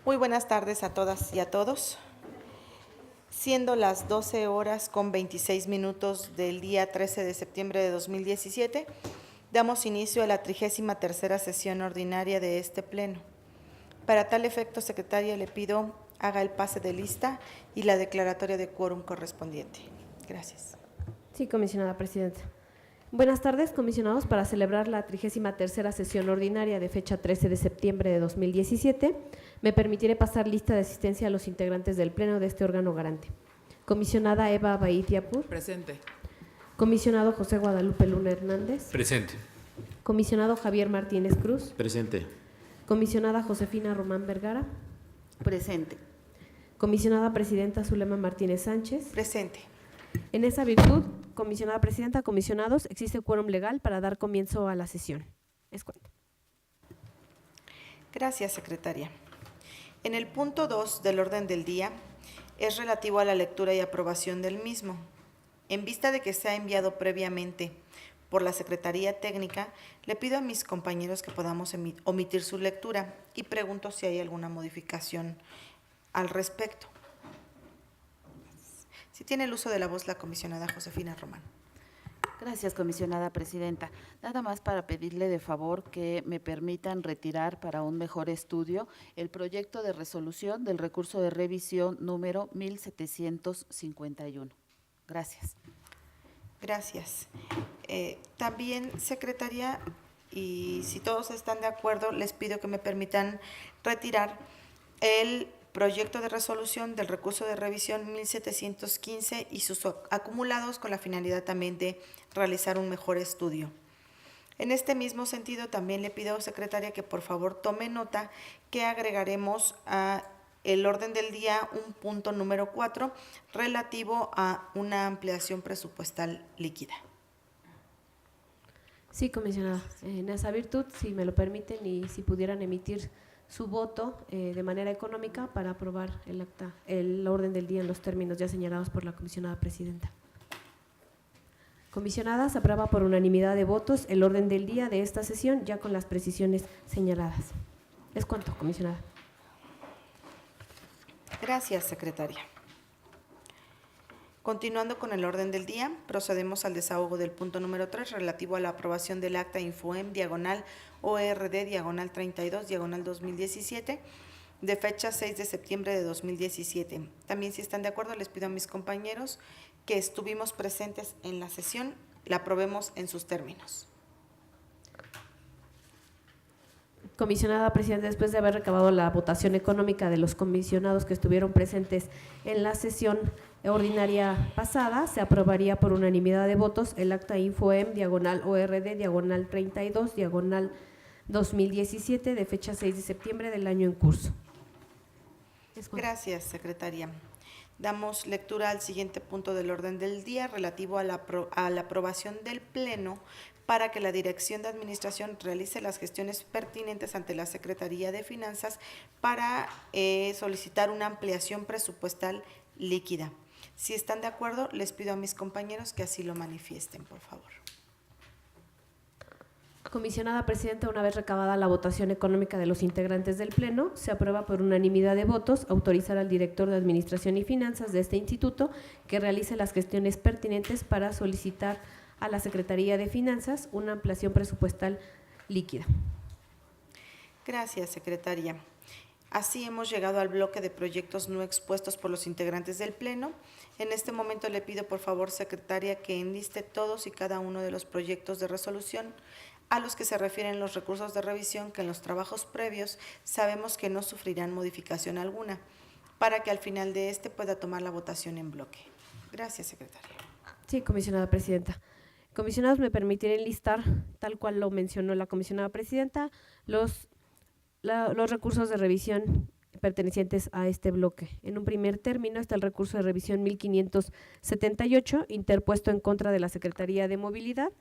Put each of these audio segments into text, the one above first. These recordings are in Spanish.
Muy buenas tardes a todas y a todos. Siendo las 12 horas con 26 minutos del día 13 de septiembre de 2017, damos inicio a la 33ª sesión ordinaria de este Pleno. Para tal efecto, secretaria, le pido haga el pase de lista y la declaratoria de quórum correspondiente. Gracias. Sí, comisionada presidenta. Buenas tardes, comisionados. Para celebrar la 33ª sesión ordinaria de fecha 13 de septiembre de 2017, me permitiré pasar lista de asistencia a los integrantes del Pleno de este órgano garante. Comisionada Eva Baitiapur. Presente. Comisionado José Guadalupe Luna Hernández. Presente. Comisionado Javier Martínez Cruz. Presente. Comisionada Josefina Román Vergara. Presente. Comisionada Presidenta Zulema Martínez Sánchez. Presente. En esa virtud, comisionada presidenta, comisionados, existe quórum legal para dar comienzo a la sesión. Es cuanto. Gracias, secretaria. En el punto 2 del orden del día es relativo a la lectura y aprobación del mismo. En vista de que se ha enviado previamente por la Secretaría Técnica, le pido a mis compañeros que podamos omitir su lectura y pregunto si hay alguna modificación al respecto. Si tiene el uso de la voz la comisionada Josefina Román. Gracias, comisionada presidenta. Nada más para pedirle de favor que me permitan retirar para un mejor estudio el proyecto de resolución del recurso de revisión número 1751. Gracias. Gracias. También, secretaria, y si todos están de acuerdo, les pido que me permitan retirar el proyecto de resolución del recurso de revisión 1715 y sus acumulados con la finalidad también de realizar un mejor estudio. En este mismo sentido, también le pido, secretaria, que por favor tome nota que agregaremos a el orden del día un punto número 4 relativo a una ampliación presupuestal líquida. Sí, comisionada. En esa virtud, si me lo permiten y si pudieran emitir su voto de manera económica para aprobar el orden del día en los términos ya señalados por la comisionada presidenta. Comisionadas, aprueba por unanimidad de votos el orden del día de esta sesión, ya con las precisiones señaladas. Es cuanto, comisionada. Gracias, secretaria. Continuando con el orden del día, procedemos al desahogo del punto número 3 relativo a la aprobación del acta Infoem /ORD/32/2017 de fecha 6 de septiembre de 2017. También, si están de acuerdo, les pido a mis compañeros que estuvimos presentes en la sesión, la aprobemos en sus términos. Comisionada presidenta, después de haber recabado la votación económica de los comisionados que estuvieron presentes en la sesión ordinaria pasada, se aprobaría por unanimidad de votos el acta Infoem /ORD/32/2017 de fecha 6 de septiembre del año en curso. Gracias, secretaria. Damos lectura al siguiente punto del orden del día relativo a la aprobación del Pleno para que la Dirección de Administración realice las gestiones pertinentes ante la Secretaría de Finanzas para solicitar una ampliación presupuestal líquida. Si están de acuerdo, les pido a mis compañeros que así lo manifiesten, por favor. Comisionada presidenta, una vez recabada la votación económica de los integrantes del Pleno, se aprueba por unanimidad de votos autorizar al director de Administración y Finanzas de este instituto que realice las gestiones pertinentes para solicitar a la Secretaría de Finanzas una ampliación presupuestal líquida. Gracias, secretaria. Así hemos llegado al bloque de proyectos no expuestos por los integrantes del Pleno. En este momento le pido, por favor, secretaria, que enliste todos y cada uno de los proyectos de resolución a los que se refieren los recursos de revisión que en los trabajos previos sabemos que no sufrirán modificación alguna, para que al final de este pueda tomar la votación en bloque. Gracias, secretaria. Sí, comisionada presidenta. Comisionados, me permitiré enlistar, tal cual lo mencionó la comisionada presidenta, los recursos de revisión pertenecientes a este bloque. En un primer término está el recurso de revisión 1578, interpuesto en contra de la Secretaría de Movilidad.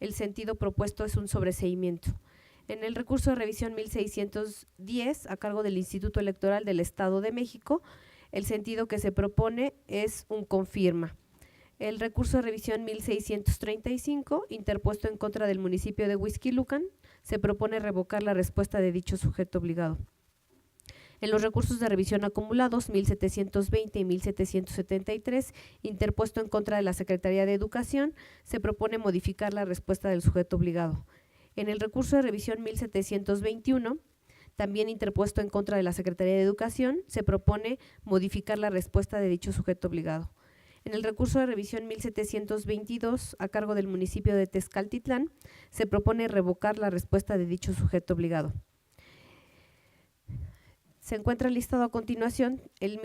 El sentido propuesto es un sobreseimiento. En el recurso de revisión 1610, a cargo del Instituto Electoral del Estado de México, el sentido que se propone es un confirma. El recurso de revisión 1635, interpuesto en contra del municipio de Huixquilucan, se propone revocar la respuesta de dicho sujeto obligado. En los recursos de revisión acumulados 1720 y 1773, interpuesto en contra de la Secretaría de Educación, se propone modificar la respuesta del sujeto obligado. En el recurso de revisión 1721, también interpuesto en contra de la Secretaría de Educación, se propone modificar la respuesta de dicho sujeto obligado. En el recurso de revisión 1722, a cargo del municipio de Tezcaltitlán, se propone revocar la respuesta de dicho sujeto obligado. Se encuentra listado a continuación el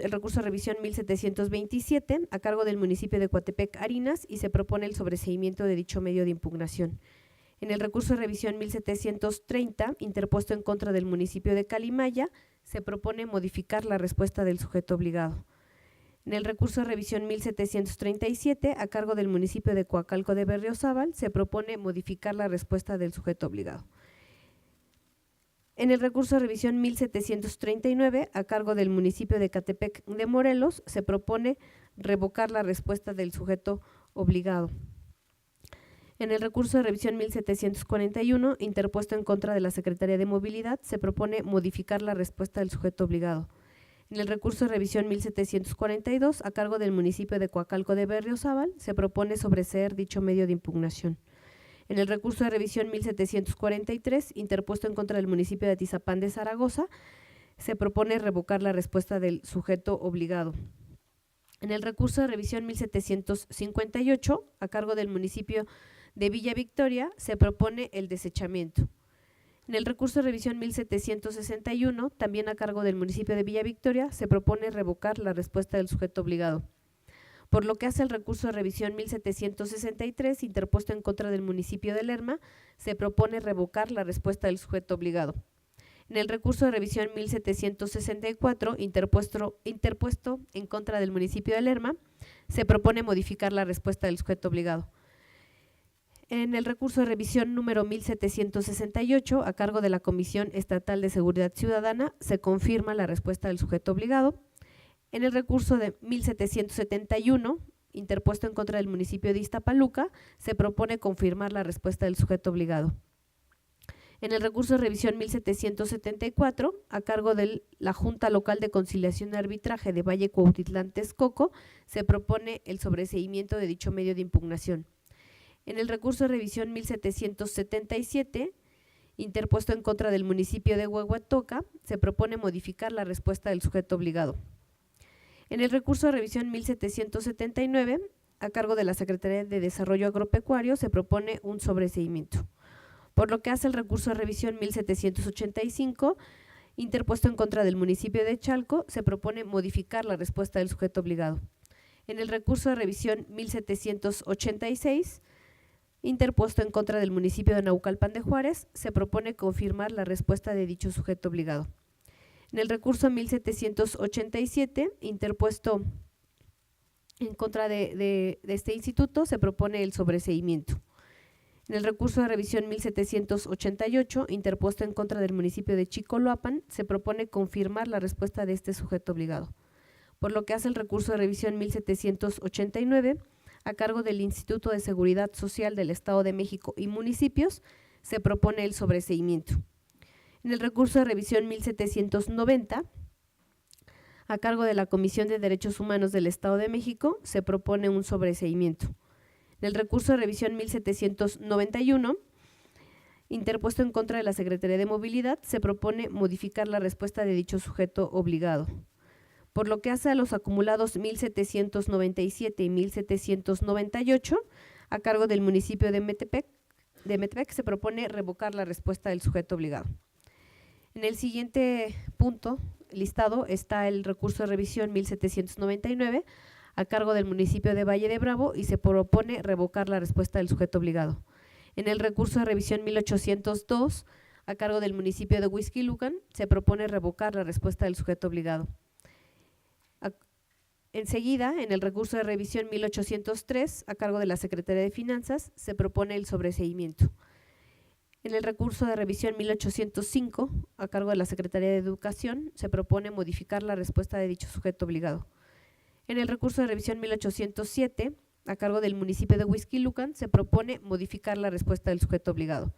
recurso de revisión 1727, a cargo del municipio de Coatepec, Harinas, y se propone el sobreseimiento de dicho medio de impugnación. En el recurso de revisión 1730, interpuesto en contra del municipio de Calimaya, se propone modificar la respuesta del sujeto obligado. En el recurso de revisión 1737, a cargo del municipio de Coacalco de Berriozábal, se propone modificar la respuesta del sujeto obligado. En el recurso de revisión 1739, a cargo del municipio de Catepec de Morelos, se propone revocar la respuesta del sujeto obligado. En el recurso de revisión 1741, interpuesto en contra de la Secretaría de Movilidad, se propone modificar la respuesta del sujeto obligado. En el recurso de revisión 1742, a cargo del municipio de Coacalco de Berriozábal, se propone sobreseer dicho medio de impugnación. En el recurso de revisión 1743, interpuesto en contra del municipio de Atizapán de Zaragoza, se propone revocar la respuesta del sujeto obligado. En el recurso de revisión 1758, a cargo del municipio de Villa Victoria, se propone el desechamiento. En el recurso de revisión 1761, también a cargo del municipio de Villa Victoria, se propone revocar la respuesta del sujeto obligado. Por lo que hace el recurso de revisión 1763, interpuesto en contra del municipio de Lerma, se propone revocar la respuesta del sujeto obligado. En el recurso de revisión 1764, interpuesto en contra del municipio de Lerma, se propone modificar la respuesta del sujeto obligado. En el recurso de revisión número 1768, a cargo de la Comisión Estatal de Seguridad Ciudadana, se confirma la respuesta del sujeto obligado. En el recurso de 1771, interpuesto en contra del municipio de Iztapaluca, se propone confirmar la respuesta del sujeto obligado. En el recurso de revisión 1774, a cargo de la Junta Local de Conciliación y Arbitraje de Valle Cuautitlán Texcoco, se propone el sobreseimiento de dicho medio de impugnación. En el recurso de revisión 1777, interpuesto en contra del municipio de Huehuetoca, se propone modificar la respuesta del sujeto obligado. En el recurso de revisión 1779, a cargo de la Secretaría de Desarrollo Agropecuario, se propone un sobreseimiento. Por lo que hace el recurso de revisión 1785, interpuesto en contra del municipio de Chalco, se propone modificar la respuesta del sujeto obligado. En el recurso de revisión 1786, interpuesto en contra del municipio de Naucalpan de Juárez, se propone confirmar la respuesta de dicho sujeto obligado. En el recurso 1787, interpuesto en contra de este instituto, se propone el sobreseimiento. En el recurso de revisión 1788, interpuesto en contra del municipio de Chicoloapan, se propone confirmar la respuesta de este sujeto obligado. Por lo que hace el recurso de revisión 1789, a cargo del Instituto de Seguridad Social del Estado de México y municipios, se propone el sobreseimiento. En el recurso de revisión 1790, a cargo de la Comisión de Derechos Humanos del Estado de México, se propone un sobreseimiento. En el recurso de revisión 1791, interpuesto en contra de la Secretaría de Movilidad, se propone modificar la respuesta de dicho sujeto obligado. Por lo que hace a los acumulados 1797 y 1798, a cargo del municipio de Metepec, se propone revocar la respuesta del sujeto obligado. En el siguiente punto listado está el recurso de revisión 1799, a cargo del municipio de Valle de Bravo, y se propone revocar la respuesta del sujeto obligado. En el recurso de revisión 1802, a cargo del municipio de Huixquilucan, se propone revocar la respuesta del sujeto obligado. Enseguida, en el recurso de revisión 1803, a cargo de la Secretaría de Finanzas, se propone el sobreseimiento. En el recurso de revisión 1805, a cargo de la Secretaría de Educación, se propone modificar la respuesta de dicho sujeto obligado. En el recurso de revisión 1807, a cargo del municipio de Huixquilucan, se propone modificar la respuesta del sujeto obligado.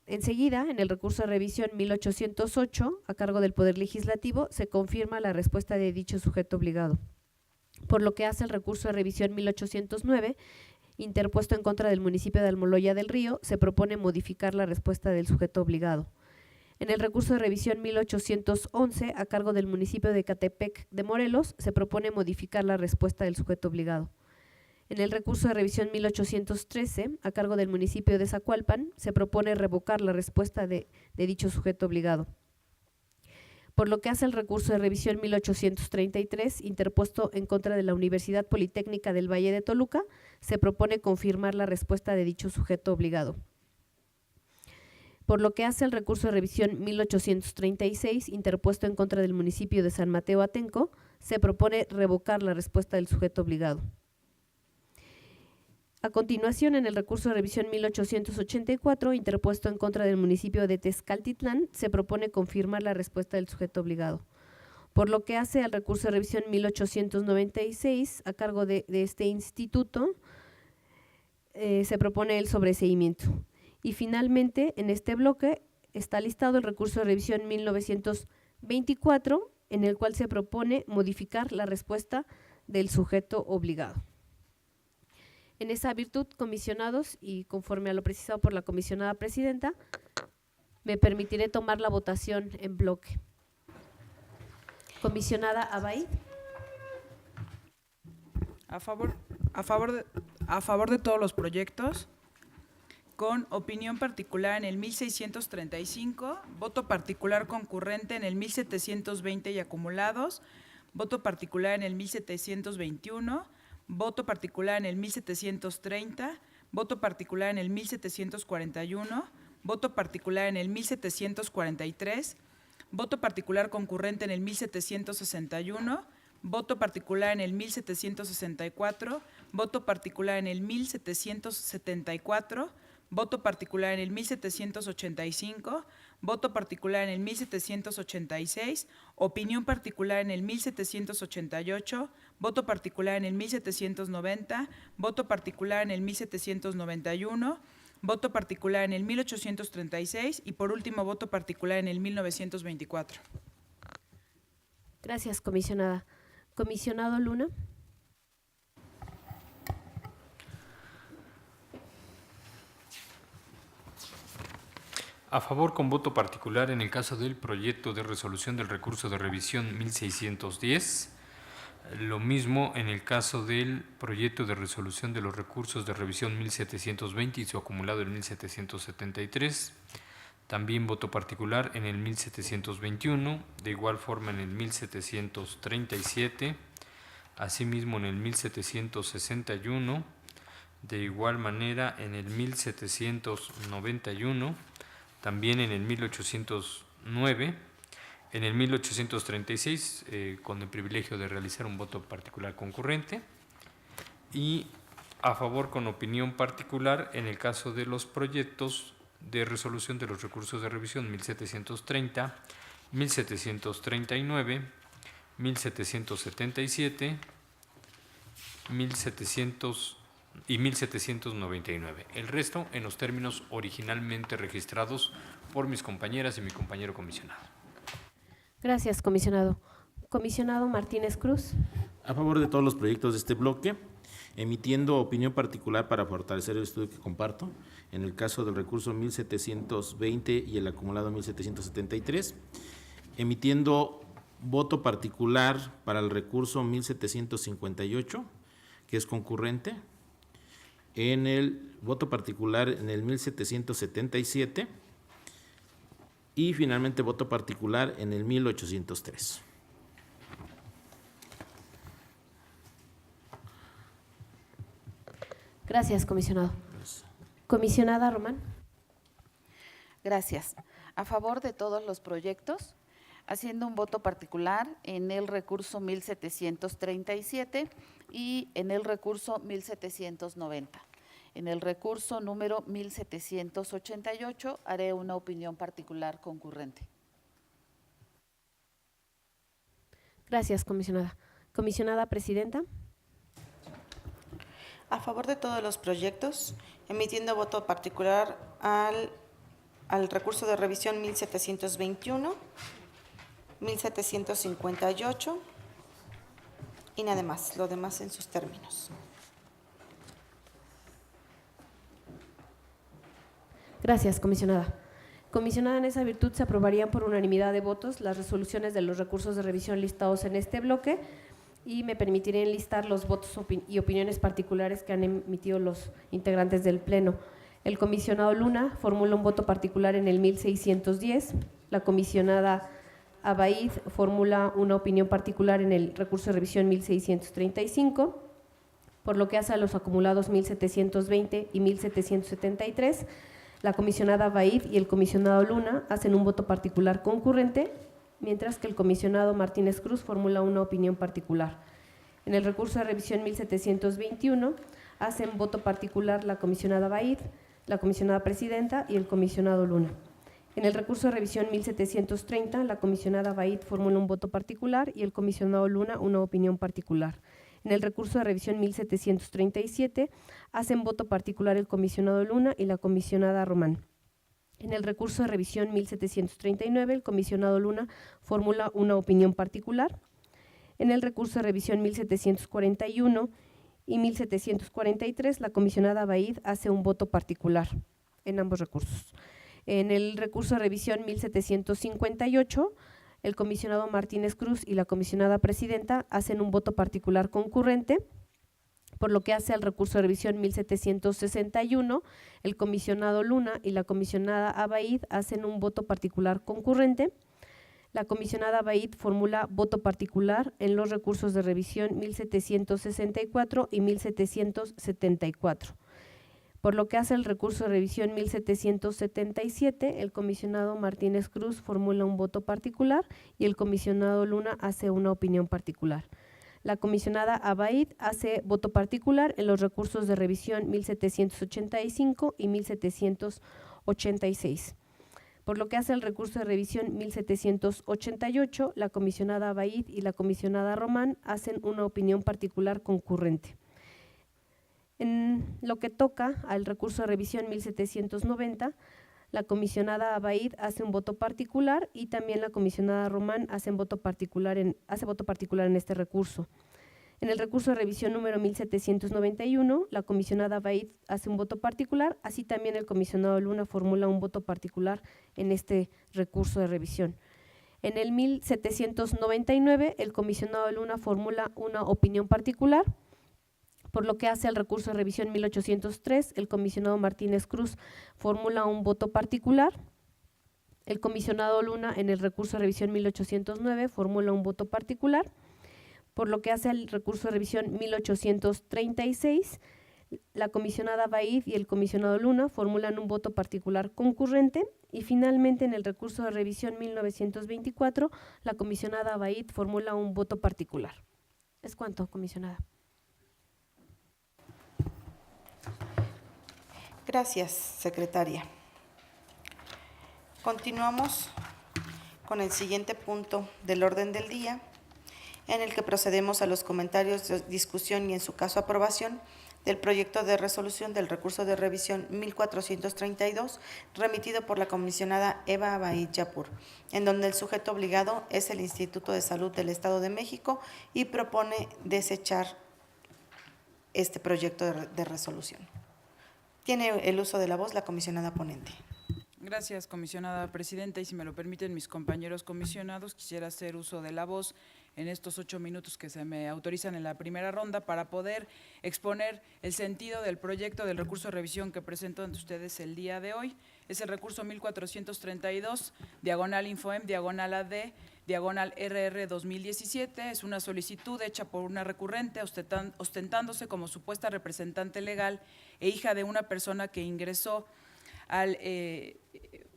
Enseguida, en el recurso de revisión 1808, a cargo del Poder Legislativo, se confirma la respuesta de dicho sujeto obligado. Por lo que hace el recurso de revisión 1809, interpuesto en contra del municipio de Almoloya del Río, se propone modificar la respuesta del sujeto obligado. En el recurso de revisión 1811, a cargo del municipio de Ecatepec de Morelos, se propone modificar la respuesta del sujeto obligado. En el recurso de revisión 1813, a cargo del municipio de Zacualpan, se propone revocar la respuesta de dicho sujeto obligado. Por lo que hace el recurso de revisión 1833, interpuesto en contra de la Universidad Politécnica del Valle de Toluca, se propone confirmar la respuesta de dicho sujeto obligado. Por lo que hace el recurso de revisión 1836, interpuesto en contra del municipio de San Mateo Atenco, se propone revocar la respuesta del sujeto obligado. A continuación, en el recurso de revisión 1884, interpuesto en contra del municipio de Tezcaltitlán, se propone confirmar la respuesta del sujeto obligado. Por lo que hace al recurso de revisión 1896, a cargo de este instituto, se propone el sobreseimiento. Y finalmente, en este bloque está listado el recurso de revisión 1924, en el cual se propone modificar la respuesta del sujeto obligado. En esa virtud, comisionados, y conforme a lo precisado por la comisionada presidenta, me permitiré tomar la votación en bloque. Comisionada Abay. A favor de todos los proyectos, con opinión particular en el 1635, voto particular concurrente en el 1720 y acumulados, voto particular en el 1721, voto particular en el 1730, voto particular en el 1741, voto particular en el 1743, voto particular concurrente en el 1761, voto particular en el 1764, voto particular en el 1774, voto particular en el 1785, voto particular en el 1786, opinión particular en el 1788, voto particular en el 1790, voto particular en el 1791, voto particular en el 1836 y por último voto particular en el 1924. Gracias, comisionada. Comisionado Luna. A favor con voto particular en el caso del proyecto de resolución del recurso de revisión 1610. Lo mismo en el caso del proyecto de resolución de los recursos de revisión 1720 y su acumulado en 1773. También voto particular en el 1721, de igual forma en el 1737, asimismo en el 1761, de igual manera en el 1791, también en el 1809, en el 1836, con el privilegio de realizar un voto particular concurrente, y a favor con opinión particular en el caso de los proyectos de resolución de los recursos de revisión 1730, 1739, 1777, 1700 y 1799. El resto en los términos originalmente registrados por mis compañeras y mi compañero comisionado. Gracias, comisionado. Comisionado Martínez Cruz. A favor de todos los proyectos de este bloque, emitiendo opinión particular para fortalecer el estudio que comparto, en el caso del recurso 1720 y el acumulado 1773, emitiendo voto particular para el recurso 1758, que es concurrente, en el voto particular en el 1777 y finalmente voto particular en el 1803. Gracias, comisionado. Comisionada Román. Gracias. A favor de todos los proyectos, haciendo un voto particular en el recurso 1737 y en el recurso 1790. En el recurso número 1788 haré una opinión particular concurrente. Gracias, comisionada. Comisionada presidenta. A favor de todos los proyectos, emitiendo voto particular al al recurso de revisión 1721, 1758 y nada más, lo demás en sus términos. Gracias, comisionada. Comisionada, en esa virtud se aprobarían por unanimidad de votos las resoluciones de los recursos de revisión listados en este bloque y me permitiré enlistar los votos y opiniones particulares que han emitido los integrantes del Pleno. El comisionado Luna formula un voto particular en el 1610, la comisionada Abaid formula una opinión particular en el recurso de revisión 1635, por lo que hace a los acumulados 1720 y 1773, la comisionada Abaid y el comisionado Luna hacen un voto particular concurrente, mientras que el comisionado Martínez Cruz formula una opinión particular. En el recurso de revisión 1721 hacen voto particular la comisionada Abaid, la comisionada presidenta y el comisionado Luna. En el recurso de revisión 1730, la comisionada Abaid formula un voto particular y el comisionado Luna una opinión particular. En el recurso de revisión 1737, hacen voto particular el comisionado Luna y la comisionada Román. En el recurso de revisión 1739, el comisionado Luna formula una opinión particular. En el recurso de revisión 1741 y 1743, la comisionada Abaid hace un voto particular en ambos recursos. En el recurso de revisión 1758, el comisionado Martínez Cruz y la comisionada presidenta hacen un voto particular concurrente, por lo que hace al recurso de revisión 1761, el comisionado Luna y la comisionada Abaid hacen un voto particular concurrente. La comisionada Abaid formula voto particular en los recursos de revisión 1764 y 1774. Por lo que hace el recurso de revisión 1777, el comisionado Martínez Cruz formula un voto particular y el comisionado Luna hace una opinión particular. La comisionada Abaid hace voto particular en los recursos de revisión 1785 y 1786. Por lo que hace el recurso de revisión 1788, la comisionada Abaid y la comisionada Román hacen una opinión particular concurrente. En lo que toca al recurso de revisión 1790, la comisionada Abaid hace un voto particular y también la comisionada Román hace voto particular en este recurso. En el recurso de revisión número 1791, la comisionada Abaid hace un voto particular, así también el comisionado Luna formula un voto particular en este recurso de revisión. En el 1799, el comisionado Luna formula una opinión particular, por lo que hace al recurso de revisión 1803, el comisionado Martínez Cruz formula un voto particular. El comisionado Luna en el recurso de revisión 1809 formula un voto particular. Por lo que hace al recurso de revisión 1836, la comisionada Abaid y el comisionado Luna formulan un voto particular concurrente. Y finalmente, en el recurso de revisión 1924, la comisionada Abaid formula un voto particular. ¿Es cuánto, comisionada? Gracias, secretaria. Continuamos con el siguiente punto del orden del día, en el que procedemos a los comentarios, discusión y, en su caso, aprobación del proyecto de resolución del recurso de revisión 1432, remitido por la comisionada Eva Abaid Yapur, en donde el sujeto obligado es el Instituto de Salud del Estado de México y propone desechar este proyecto de resolución. Tiene el uso de la voz la comisionada ponente. Gracias, comisionada presidenta, y si me lo permiten mis compañeros comisionados, quisiera hacer uso de la voz en estos 8 minutos que se me autorizan en la primera ronda para poder exponer el sentido del proyecto del recurso de revisión que presento ante ustedes el día de hoy. Es el recurso 1432, diagonal Infoem, diagonal AD, diagonal RR 2017. Es una solicitud hecha por una recurrente ostentándose como supuesta representante legal e hija de una persona que ingresó al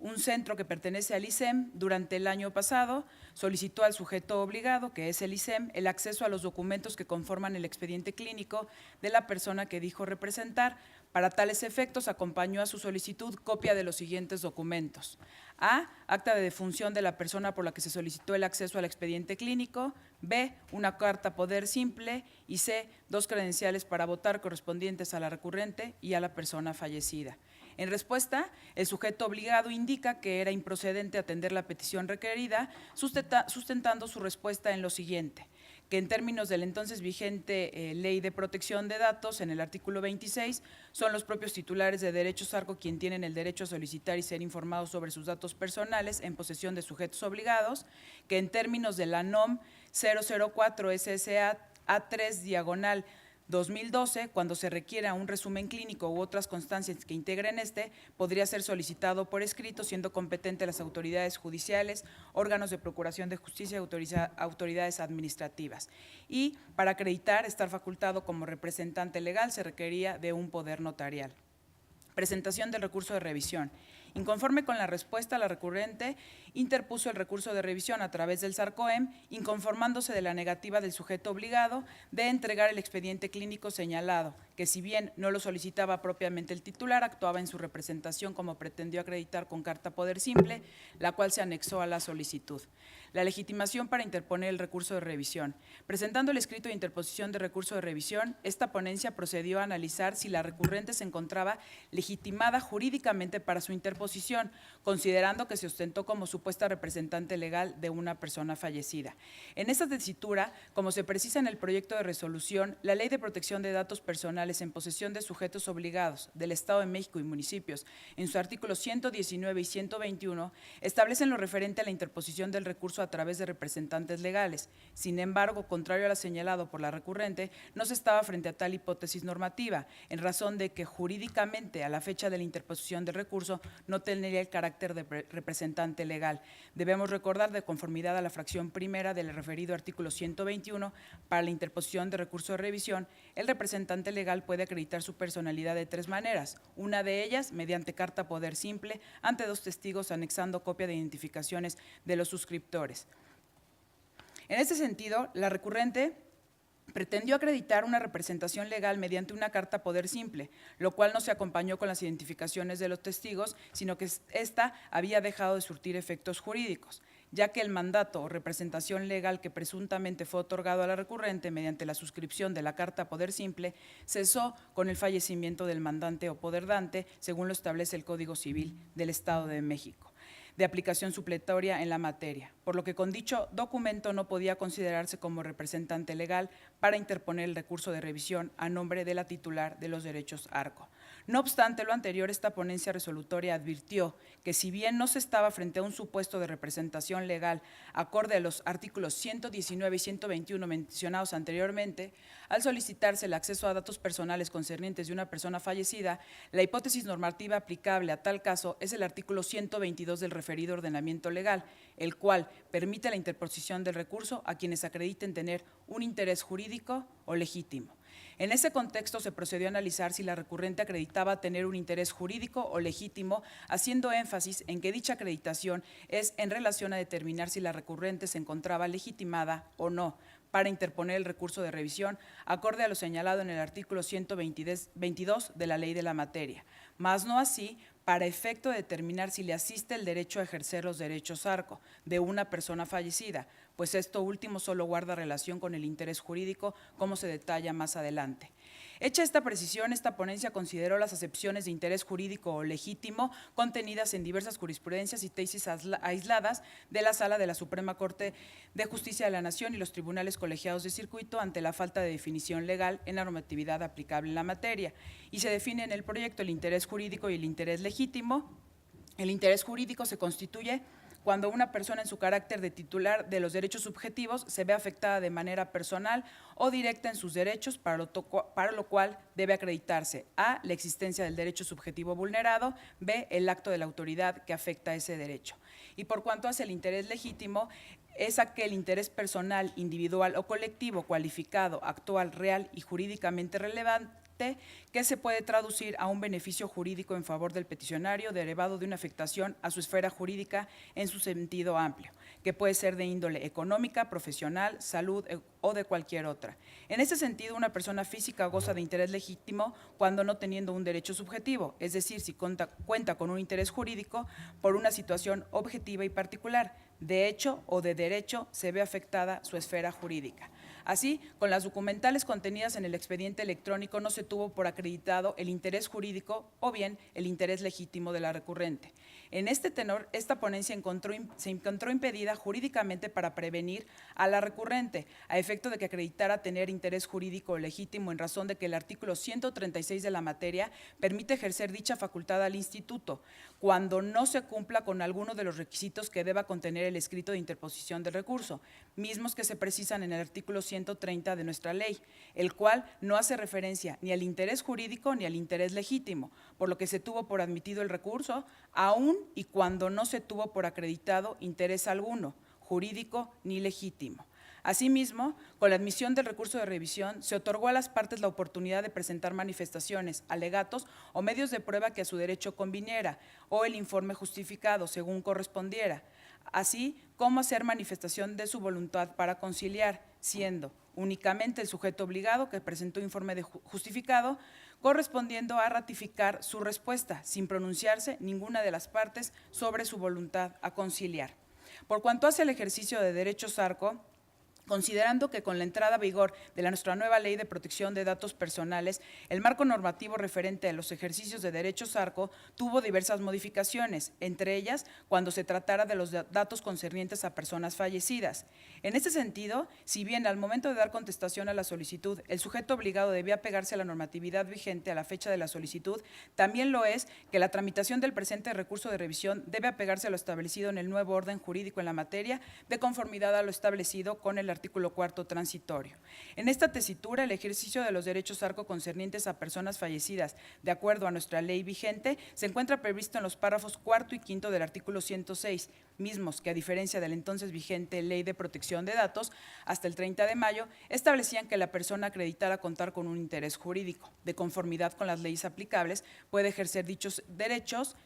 un centro que pertenece al ISEM durante el año pasado, solicitó al sujeto obligado, que es el ISEM, el acceso a los documentos que conforman el expediente clínico de la persona que dijo representar. Para tales efectos, acompañó a su solicitud copia de los siguientes documentos: A, acta de defunción de la persona por la que se solicitó el acceso al expediente clínico; B, una carta poder simple; y C, 2 credenciales para votar correspondientes a la recurrente y a la persona fallecida. En respuesta, el sujeto obligado indica que era improcedente atender la petición requerida, sustentando su respuesta en lo siguiente: que en términos de la entonces vigente Ley de Protección de Datos, en el artículo 26, son los propios titulares de derechos ARCO quien tienen el derecho a solicitar y ser informados sobre sus datos personales en posesión de sujetos obligados, que en términos de la NOM 004 SSA A3 2012, cuando se requiera un resumen clínico u otras constancias que integren podría ser solicitado por escrito, siendo competente las autoridades judiciales, órganos de procuración de justicia y autoridades administrativas. Y para acreditar estar facultado como representante legal se requería de un poder notarial. Presentación del recurso de revisión. Inconforme con la respuesta, la recurrente interpuso el recurso de revisión a través del SARCOEM, inconformándose de la negativa del sujeto obligado de entregar el expediente clínico señalado, que si bien no lo solicitaba propiamente el titular, actuaba en su representación como pretendió acreditar con carta poder simple, la cual se anexó a la solicitud. La legitimación para interponer el recurso de revisión. Presentando el escrito de interposición de recurso de revisión, esta ponencia procedió a analizar si la recurrente se encontraba legitimada jurídicamente para su interposición, considerando que se ostentó como supuesta representante legal de una persona fallecida. En esta tesitura, como se precisa en el proyecto de resolución, la Ley de Protección de Datos Personales en posesión de sujetos obligados del Estado de México y municipios, en sus artículos 119 y 121, establecen lo referente a la interposición del recurso a través de representantes legales. Sin embargo, contrario a lo señalado por la recurrente, no se estaba frente a tal hipótesis normativa, en razón de que jurídicamente a la fecha de la interposición del recurso no tendría el carácter de representante legal. Debemos recordar, de conformidad a la fracción primera del referido artículo 121, para la interposición de recurso de revisión, el representante legal puede acreditar su personalidad de tres maneras, una de ellas mediante carta poder simple ante dos testigos anexando copia de identificaciones de los suscriptores. En este sentido, la recurrente pretendió acreditar una representación legal mediante una carta poder simple, lo cual no se acompañó con las identificaciones de los testigos, sino que ésta había dejado de surtir efectos jurídicos, ya que el mandato o representación legal que presuntamente fue otorgado a la recurrente mediante la suscripción de la carta poder simple cesó con el fallecimiento del mandante o poderdante, según lo establece el Código Civil del Estado de México, de aplicación supletoria en la materia, por lo que con dicho documento no podía considerarse como representante legal para interponer el recurso de revisión a nombre de la titular de los derechos ARCO. No obstante lo anterior, esta ponencia resolutoria advirtió que si bien no se estaba frente a un supuesto de representación legal acorde a los artículos 119 y 121 mencionados anteriormente, al solicitarse el acceso a datos personales concernientes de una persona fallecida, la hipótesis normativa aplicable a tal caso es el artículo 122 del referido ordenamiento legal, el cual permite la interposición del recurso a quienes acrediten tener un interés jurídico o legítimo. En ese contexto se procedió a analizar si la recurrente acreditaba tener un interés jurídico o legítimo, haciendo énfasis en que dicha acreditación es en relación a determinar si la recurrente se encontraba legitimada o no para interponer el recurso de revisión, acorde a lo señalado en el artículo 122 de la ley de la materia, mas no así para efecto de determinar si le asiste el derecho a ejercer los derechos ARCO de una persona fallecida, pues esto último solo guarda relación con el interés jurídico, como se detalla más adelante. Hecha esta precisión, esta ponencia consideró las acepciones de interés jurídico o legítimo contenidas en diversas jurisprudencias y tesis aisladas de la Sala de la Suprema Corte de Justicia de la Nación y los tribunales colegiados de circuito ante la falta de definición legal en la normatividad aplicable en la materia. Y se define en el proyecto el interés jurídico y el interés legítimo. El interés jurídico se constituye cuando una persona en su carácter de titular de los derechos subjetivos se ve afectada de manera personal o directa en sus derechos, para lo cual debe acreditarse: a, la existencia del derecho subjetivo vulnerado; b, el acto de la autoridad que afecta a ese derecho. Y por cuanto hace el interés legítimo, es aquel interés personal, individual o colectivo, cualificado, actual, real y jurídicamente relevante, que se puede traducir a un beneficio jurídico en favor del peticionario derivado de una afectación a su esfera jurídica en su sentido amplio, que puede ser de índole económica, profesional, salud o de cualquier otra. En ese sentido, una persona física goza de interés legítimo cuando no teniendo un derecho subjetivo, es decir, si cuenta con un interés jurídico por una situación objetiva y particular, de hecho o de derecho, se ve afectada su esfera jurídica. Así, con las documentales contenidas en el expediente electrónico no se tuvo por acreditado el interés jurídico o bien el interés legítimo de la recurrente. En este tenor, esta ponencia se encontró impedida jurídicamente para prevenir a la recurrente, a efecto de que acreditara tener interés jurídico legítimo en razón de que el artículo 136 de la materia permite ejercer dicha facultad al instituto, cuando no se cumpla con alguno de los requisitos que deba contener el escrito de interposición del recurso, mismos que se precisan en el artículo 130 de nuestra ley, el cual no hace referencia ni al interés jurídico ni al interés legítimo, por lo que se tuvo por admitido el recurso, aún y cuando no se tuvo por acreditado interés alguno, jurídico ni legítimo. Asimismo, con la admisión del recurso de revisión, se otorgó a las partes la oportunidad de presentar manifestaciones, alegatos o medios de prueba que a su derecho conviniera, o el informe justificado, según correspondiera, así como hacer manifestación de su voluntad para conciliar, siendo únicamente el sujeto obligado que presentó informe justificado, correspondiendo a ratificar su respuesta, sin pronunciarse ninguna de las partes sobre su voluntad a conciliar. Por cuanto hace el ejercicio de derechos ARCO, considerando que con la entrada a vigor de nuestra nueva Ley de Protección de Datos Personales, el marco normativo referente a los ejercicios de derechos ARCO tuvo diversas modificaciones, entre ellas cuando se tratara de los datos concernientes a personas fallecidas. En este sentido, si bien al momento de dar contestación a la solicitud, el sujeto obligado debía apegarse a la normatividad vigente a la fecha de la solicitud, también lo es que la tramitación del presente recurso de revisión debe apegarse a lo establecido en el nuevo orden jurídico en la materia, de conformidad a lo establecido con el artículo 4 transitorio. En esta tesitura, el ejercicio de los derechos ARCO concernientes a personas fallecidas, de acuerdo a nuestra ley vigente, se encuentra previsto en los párrafos 4 y 5 del artículo 106, mismos que, a diferencia de la entonces vigente Ley de Protección de Datos, hasta el 30 de mayo, establecían que la persona acreditada contar con un interés jurídico, de conformidad con las leyes aplicables, puede ejercer dichos derechos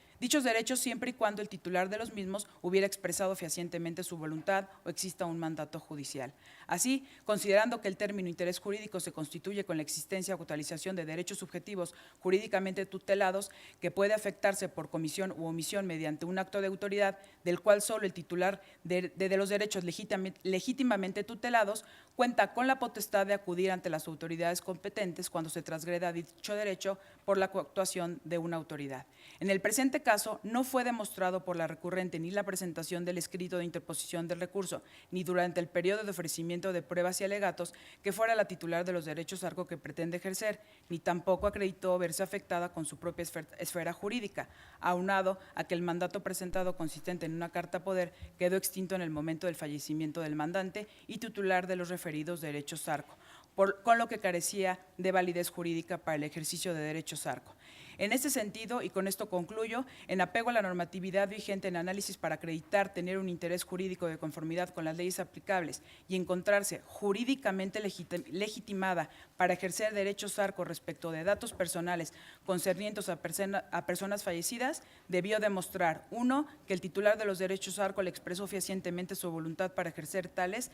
siempre y cuando el titular de los mismos hubiera expresado fehacientemente su voluntad o exista un mandato judicial. Así, considerando que el término interés jurídico se constituye con la existencia o utilización de derechos subjetivos jurídicamente tutelados que puede afectarse por comisión u omisión mediante un acto de autoridad del cual solo el titular de los derechos legítimamente tutelados cuenta con la potestad de acudir ante las autoridades competentes cuando se transgreda dicho derecho por la coactuación de una autoridad. En el presente caso, no fue demostrado por la recurrente ni la presentación del escrito de interposición del recurso, ni durante el periodo de ofrecimiento de pruebas y alegatos que fuera la titular de los derechos ARCO que pretende ejercer, ni tampoco acreditó verse afectada con su propia esfera jurídica, aunado a que el mandato presentado consistente en una carta poder quedó extinto en el momento del fallecimiento del mandante y titular de los referidos derechos ARCO, con lo que carecía de validez jurídica para el ejercicio de derechos ARCO. En este sentido, y con esto concluyo, en apego a la normatividad vigente en análisis para acreditar tener un interés jurídico de conformidad con las leyes aplicables y encontrarse jurídicamente legitimada para ejercer derechos ARCO respecto de datos personales concernientes a personas fallecidas, debió demostrar, 1, que el titular de los derechos ARCO le expresó fehacientemente su voluntad para ejercer tales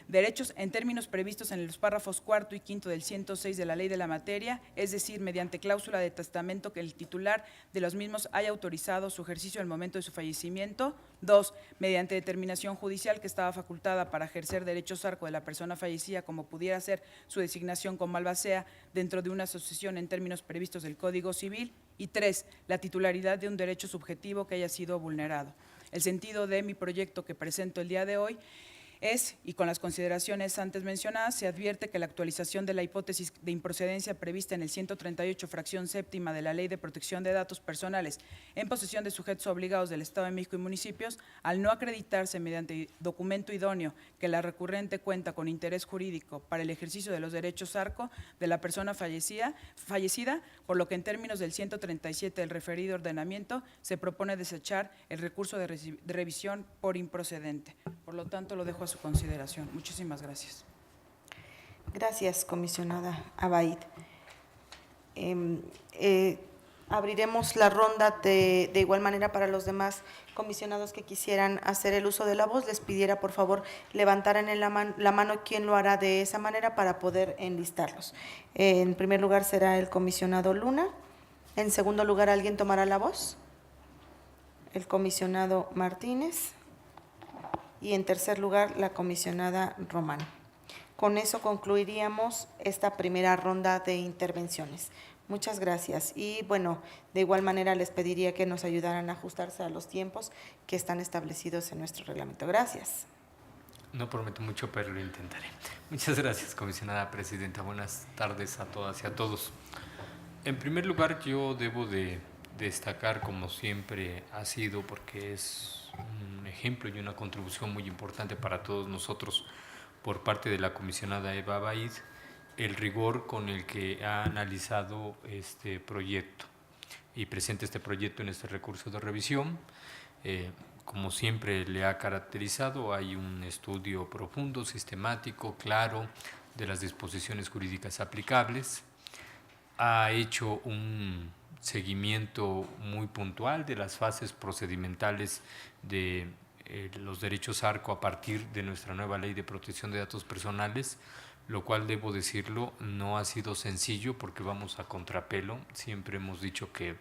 derechos en términos previstos en los párrafos 4 y 5 del 106 de la ley de la materia, es decir, mediante cláusula de testamento que el titular de los mismos haya autorizado su ejercicio en el momento de su fallecimiento. 2, mediante determinación judicial que estaba facultada para ejercer derechos ARCO de la persona fallecida como pudiera ser su designación como albacea dentro de una asociación en términos previstos del Código Civil. Y 3, la titularidad de un derecho subjetivo que haya sido vulnerado. El sentido de mi proyecto que presento el día de hoy es, y con las consideraciones antes mencionadas, se advierte que la actualización de la hipótesis de improcedencia prevista en el 138, fracción séptima de la Ley de Protección de Datos Personales en posesión de sujetos obligados del Estado de México y municipios, al no acreditarse mediante documento idóneo que la recurrente cuenta con interés jurídico para el ejercicio de los derechos ARCO de la persona fallecida, por lo que en términos del 137 del referido ordenamiento se propone desechar el recurso de revisión por improcedente. Por lo tanto, lo dejo a su consideración. Muchísimas gracias. Gracias, comisionada Abaid. Abriremos la ronda de igual manera para los demás comisionados que quisieran hacer el uso de la voz. Les pidiera, por favor, levantaran la mano quien lo hará de esa manera para poder enlistarlos. En primer lugar será el comisionado Luna. En segundo lugar, ¿alguien tomará la voz? El comisionado Martínez. Y en tercer lugar, la comisionada Román. Con eso concluiríamos esta primera ronda de intervenciones. Muchas gracias. Y bueno, de igual manera les pediría que nos ayudaran a ajustarse a los tiempos que están establecidos en nuestro reglamento. Gracias. No prometo mucho, pero lo intentaré. Muchas gracias, comisionada presidenta. Buenas tardes a todas y a todos. En primer lugar, yo debo de destacar, como siempre ha sido, porque es un ejemplo y una contribución muy importante para todos nosotros por parte de la comisionada Eva Baid, el rigor con el que ha analizado este proyecto y presenta este proyecto en este recurso de revisión. Como siempre le ha caracterizado, hay un estudio profundo, sistemático, claro, de las disposiciones jurídicas aplicables. Ha hecho un seguimiento muy puntual de las fases procedimentales de los derechos ARCO a partir de nuestra nueva Ley de Protección de Datos Personales, lo cual, debo decirlo, no ha sido sencillo porque vamos a contrapelo. Siempre hemos dicho que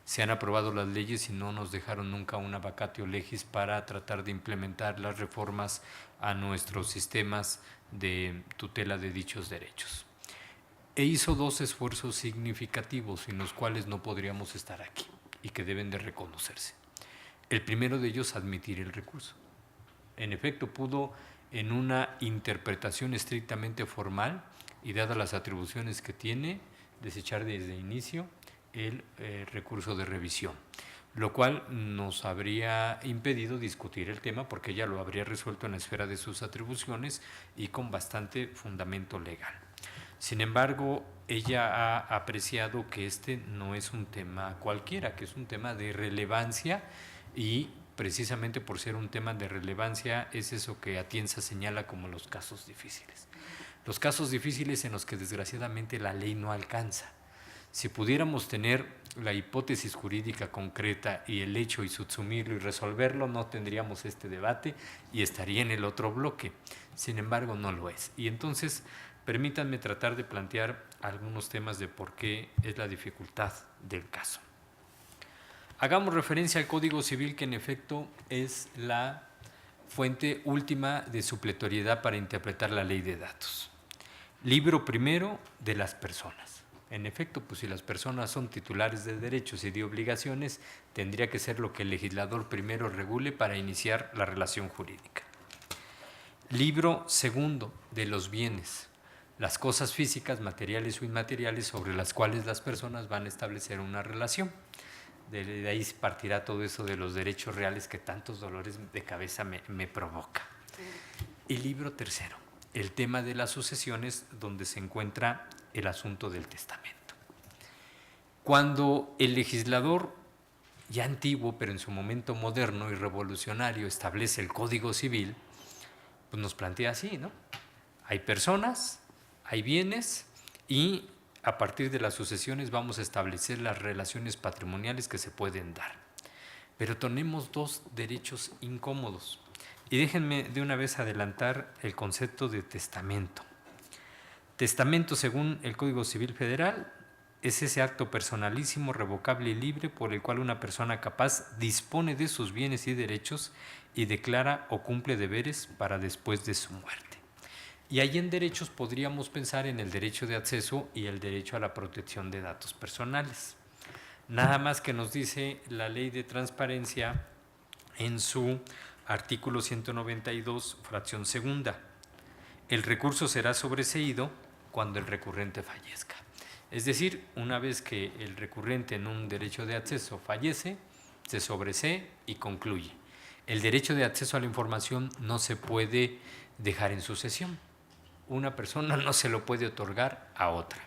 se han aprobado las leyes y no nos dejaron nunca una vacatio legis para tratar de implementar las reformas a nuestros sistemas de tutela de dichos derechos. E hizo dos esfuerzos significativos sin los cuales no podríamos estar aquí y que deben de reconocerse. El primero de ellos, admitir el recurso. En efecto, pudo, en una interpretación estrictamente formal y dadas las atribuciones que tiene, desechar desde inicio el recurso de revisión, lo cual nos habría impedido discutir el tema porque ella lo habría resuelto en la esfera de sus atribuciones y con bastante fundamento legal. Sin embargo, ella ha apreciado que este no es un tema cualquiera, que es un tema de relevancia, y precisamente por ser un tema de relevancia es eso que Atienza señala como los casos difíciles. Los casos difíciles en los que desgraciadamente la ley no alcanza. Si pudiéramos tener la hipótesis jurídica concreta y el hecho y subsumirlo y resolverlo, no tendríamos este debate y estaría en el otro bloque. Sin embargo, no lo es. Y entonces, permítanme tratar de plantear algunos temas de por qué es la dificultad del caso. Hagamos referencia al Código Civil, que en efecto es la fuente última de supletoriedad para interpretar la ley de datos. Libro primero de las personas. En efecto, pues si las personas son titulares de derechos y de obligaciones, tendría que ser lo que el legislador primero regule para iniciar la relación jurídica. Libro segundo de los bienes. Las cosas físicas, materiales o inmateriales sobre las cuales las personas van a establecer una relación. De ahí partirá todo eso de los derechos reales que tantos dolores de cabeza me provoca. Y libro tercero, el tema de las sucesiones, donde se encuentra el asunto del testamento. Cuando el legislador, ya antiguo, pero en su momento moderno y revolucionario, establece el Código Civil, pues nos plantea así, ¿no? Hay personas, hay bienes y a partir de las sucesiones vamos a establecer las relaciones patrimoniales que se pueden dar. Pero tenemos dos derechos incómodos. Y déjenme de una vez adelantar el concepto de testamento. Testamento, según el Código Civil Federal, es ese acto personalísimo, revocable y libre por el cual una persona capaz dispone de sus bienes y derechos y declara o cumple deberes para después de su muerte. Y ahí en derechos podríamos pensar en el derecho de acceso y el derecho a la protección de datos personales. Nada más que nos dice la Ley de Transparencia en su artículo 192, fracción segunda. El recurso será sobreseído cuando el recurrente fallezca. Es decir, una vez que el recurrente en un derecho de acceso fallece, se sobresee y concluye. El derecho de acceso a la información no se puede dejar en sucesión. Una persona no se lo puede otorgar a otra.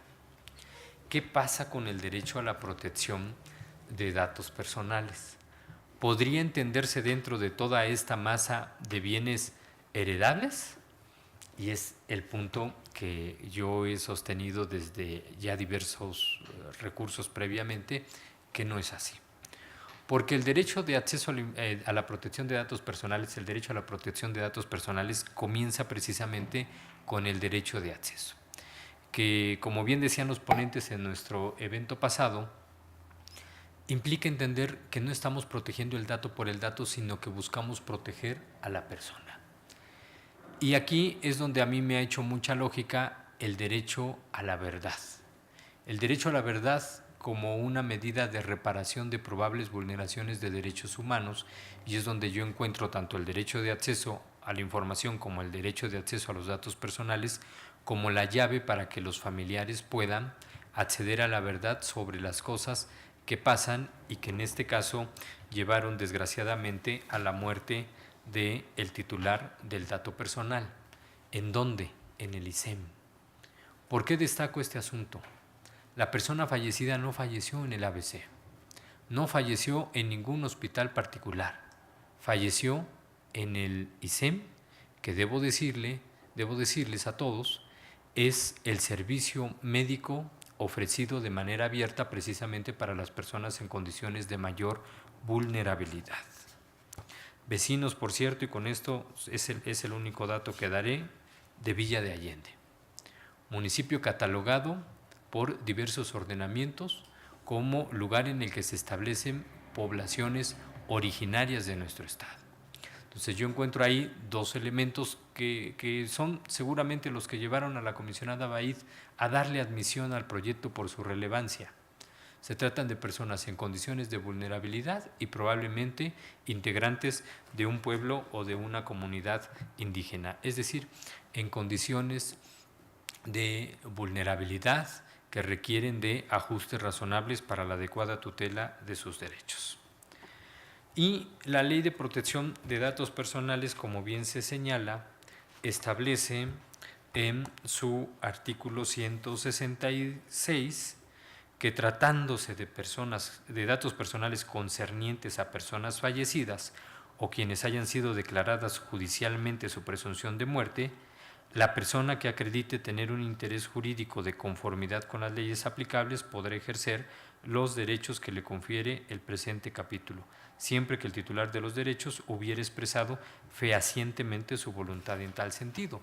¿Qué pasa con el derecho a la protección de datos personales? ¿Podría entenderse dentro de toda esta masa de bienes heredables? Y es el punto que yo he sostenido desde ya diversos recursos previamente, que no es así. Porque el derecho de acceso a la protección de datos personales, el derecho a la protección de datos personales comienza precisamente con el derecho de acceso, que, como bien decían los ponentes en nuestro evento pasado, implica entender que no estamos protegiendo el dato por el dato, sino que buscamos proteger a la persona. Y aquí es donde a mí me ha hecho mucha lógica el derecho a la verdad. El derecho a la verdad como una medida de reparación de probables vulneraciones de derechos humanos, y es donde yo encuentro tanto el derecho de acceso a la información como el derecho de acceso a los datos personales como la llave para que los familiares puedan acceder a la verdad sobre las cosas que pasan y que en este caso llevaron desgraciadamente a la muerte del titular del dato personal. ¿En dónde? En el ISEM. ¿Por qué destaco este asunto? La persona fallecida no falleció en el ABC, no falleció en ningún hospital particular, falleció en el ISEM, que debo decirles a todos, es el servicio médico ofrecido de manera abierta precisamente para las personas en condiciones de mayor vulnerabilidad. Vecinos, por cierto, y con esto es el único dato que daré, de Villa de Allende, municipio catalogado por diversos ordenamientos como lugar en el que se establecen poblaciones originarias de nuestro estado. Entonces yo encuentro ahí dos elementos que son seguramente los que llevaron a la comisionada Baid a darle admisión al proyecto por su relevancia. Se tratan de personas en condiciones de vulnerabilidad y probablemente integrantes de un pueblo o de una comunidad indígena, es decir, en condiciones de vulnerabilidad que requieren de ajustes razonables para la adecuada tutela de sus derechos. Y la Ley de Protección de Datos Personales, como bien se señala, establece en su artículo 166 que tratándose de datos personales concernientes a personas fallecidas o quienes hayan sido declaradas judicialmente su presunción de muerte, la persona que acredite tener un interés jurídico de conformidad con las leyes aplicables podrá ejercer los derechos que le confiere el presente capítulo, siempre que el titular de los derechos hubiera expresado fehacientemente su voluntad en tal sentido.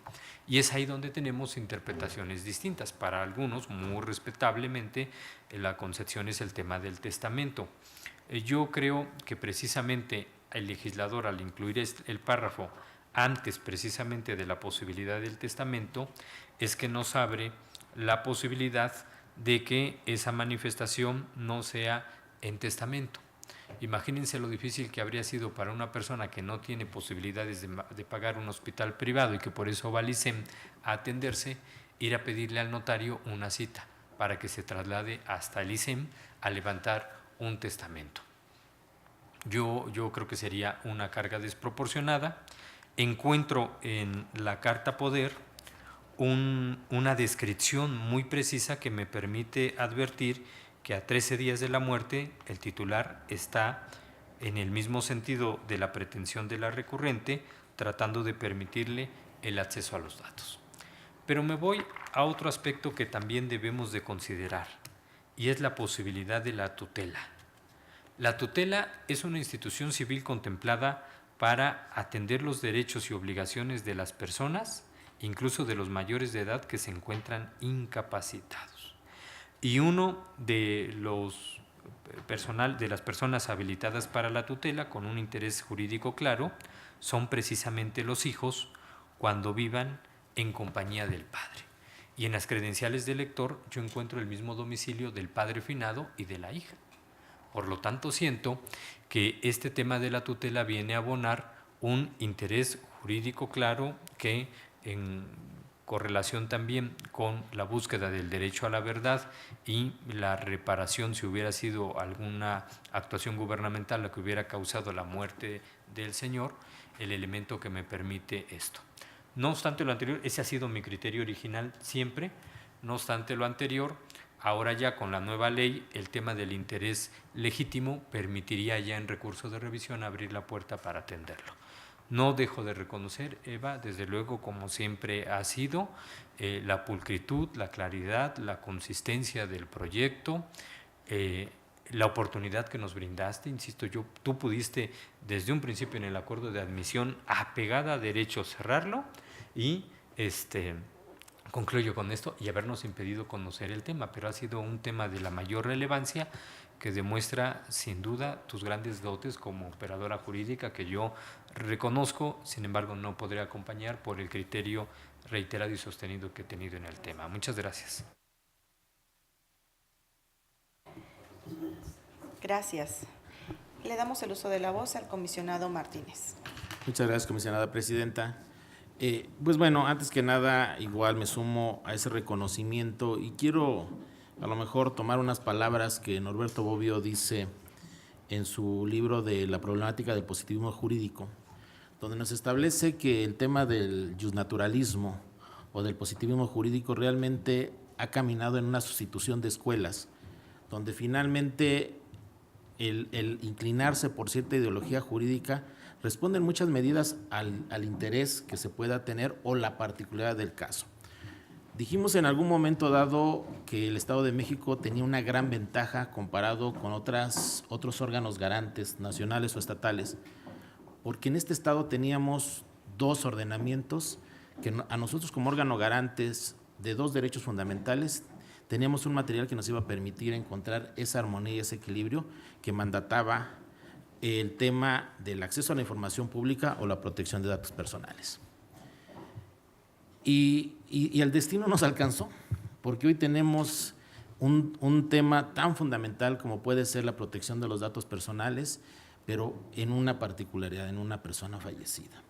Y es ahí donde tenemos interpretaciones distintas. Para algunos, muy respetablemente, la concepción es el tema del testamento. Yo creo que precisamente el legislador, al incluir el párrafo antes precisamente de la posibilidad del testamento, es que nos abre la posibilidad de que esa manifestación no sea en testamento. Imagínense lo difícil que habría sido para una persona que no tiene posibilidades de pagar un hospital privado y que por eso va al ISEM a atenderse, ir a pedirle al notario una cita para que se traslade hasta el ISEM a levantar un testamento. Yo creo que sería una carga desproporcionada. Encuentro en la Carta Poder una descripción muy precisa que me permite advertir que a 13 días de la muerte el titular está en el mismo sentido de la pretensión de la recurrente, tratando de permitirle el acceso a los datos. Pero me voy a otro aspecto que también debemos de considerar, y es la posibilidad de la tutela. La tutela es una institución civil contemplada para atender los derechos y obligaciones de las personas, incluso de los mayores de edad que se encuentran incapacitados. Y uno de las personas habilitadas para la tutela con un interés jurídico claro son precisamente los hijos cuando vivan en compañía del padre. Y en las credenciales del lector yo encuentro el mismo domicilio del padre finado y de la hija. Por lo tanto, siento que este tema de la tutela viene a abonar un interés jurídico claro que en correlación también con la búsqueda del derecho a la verdad y la reparación si hubiera sido alguna actuación gubernamental la que hubiera causado la muerte del señor, el elemento que me permite esto. No obstante lo anterior, ese ha sido mi criterio original siempre, no obstante lo anterior, ahora ya con la nueva ley, el tema del interés legítimo permitiría ya en recurso de revisión abrir la puerta para atenderlo. No dejo de reconocer, Eva, desde luego, como siempre ha sido, la pulcritud, la claridad, la consistencia del proyecto, la oportunidad que nos brindaste, insisto, tú pudiste desde un principio en el acuerdo de admisión apegada a derecho cerrarlo y concluyo con esto y habernos impedido conocer el tema, pero ha sido un tema de la mayor relevancia que demuestra sin duda tus grandes dotes como operadora jurídica que yo reconozco, sin embargo no podré acompañar por el criterio reiterado y sostenido que he tenido en el tema. Muchas gracias. Gracias. Le damos el uso de la voz al comisionado Martínez. Muchas gracias, comisionada presidenta. Pues bueno, antes que nada, igual me sumo a ese reconocimiento y quiero a lo mejor tomar unas palabras que Norberto Bobbio dice en su libro de la problemática del positivismo jurídico, donde nos establece que el tema del justnaturalismo o del positivismo jurídico realmente ha caminado en una sustitución de escuelas, donde finalmente el inclinarse por cierta ideología jurídica responde en muchas medidas al interés que se pueda tener o la particularidad del caso. Dijimos en algún momento dado que el Estado de México tenía una gran ventaja comparado con otros órganos garantes nacionales o estatales, porque en este Estado teníamos dos ordenamientos que a nosotros como órgano garantes de dos derechos fundamentales teníamos un material que nos iba a permitir encontrar esa armonía y ese equilibrio que mandataba el tema del acceso a la información pública o la protección de datos personales. Y el destino nos alcanzó, porque hoy tenemos un tema tan fundamental como puede ser la protección de los datos personales, pero en una particularidad, en una persona fallecida,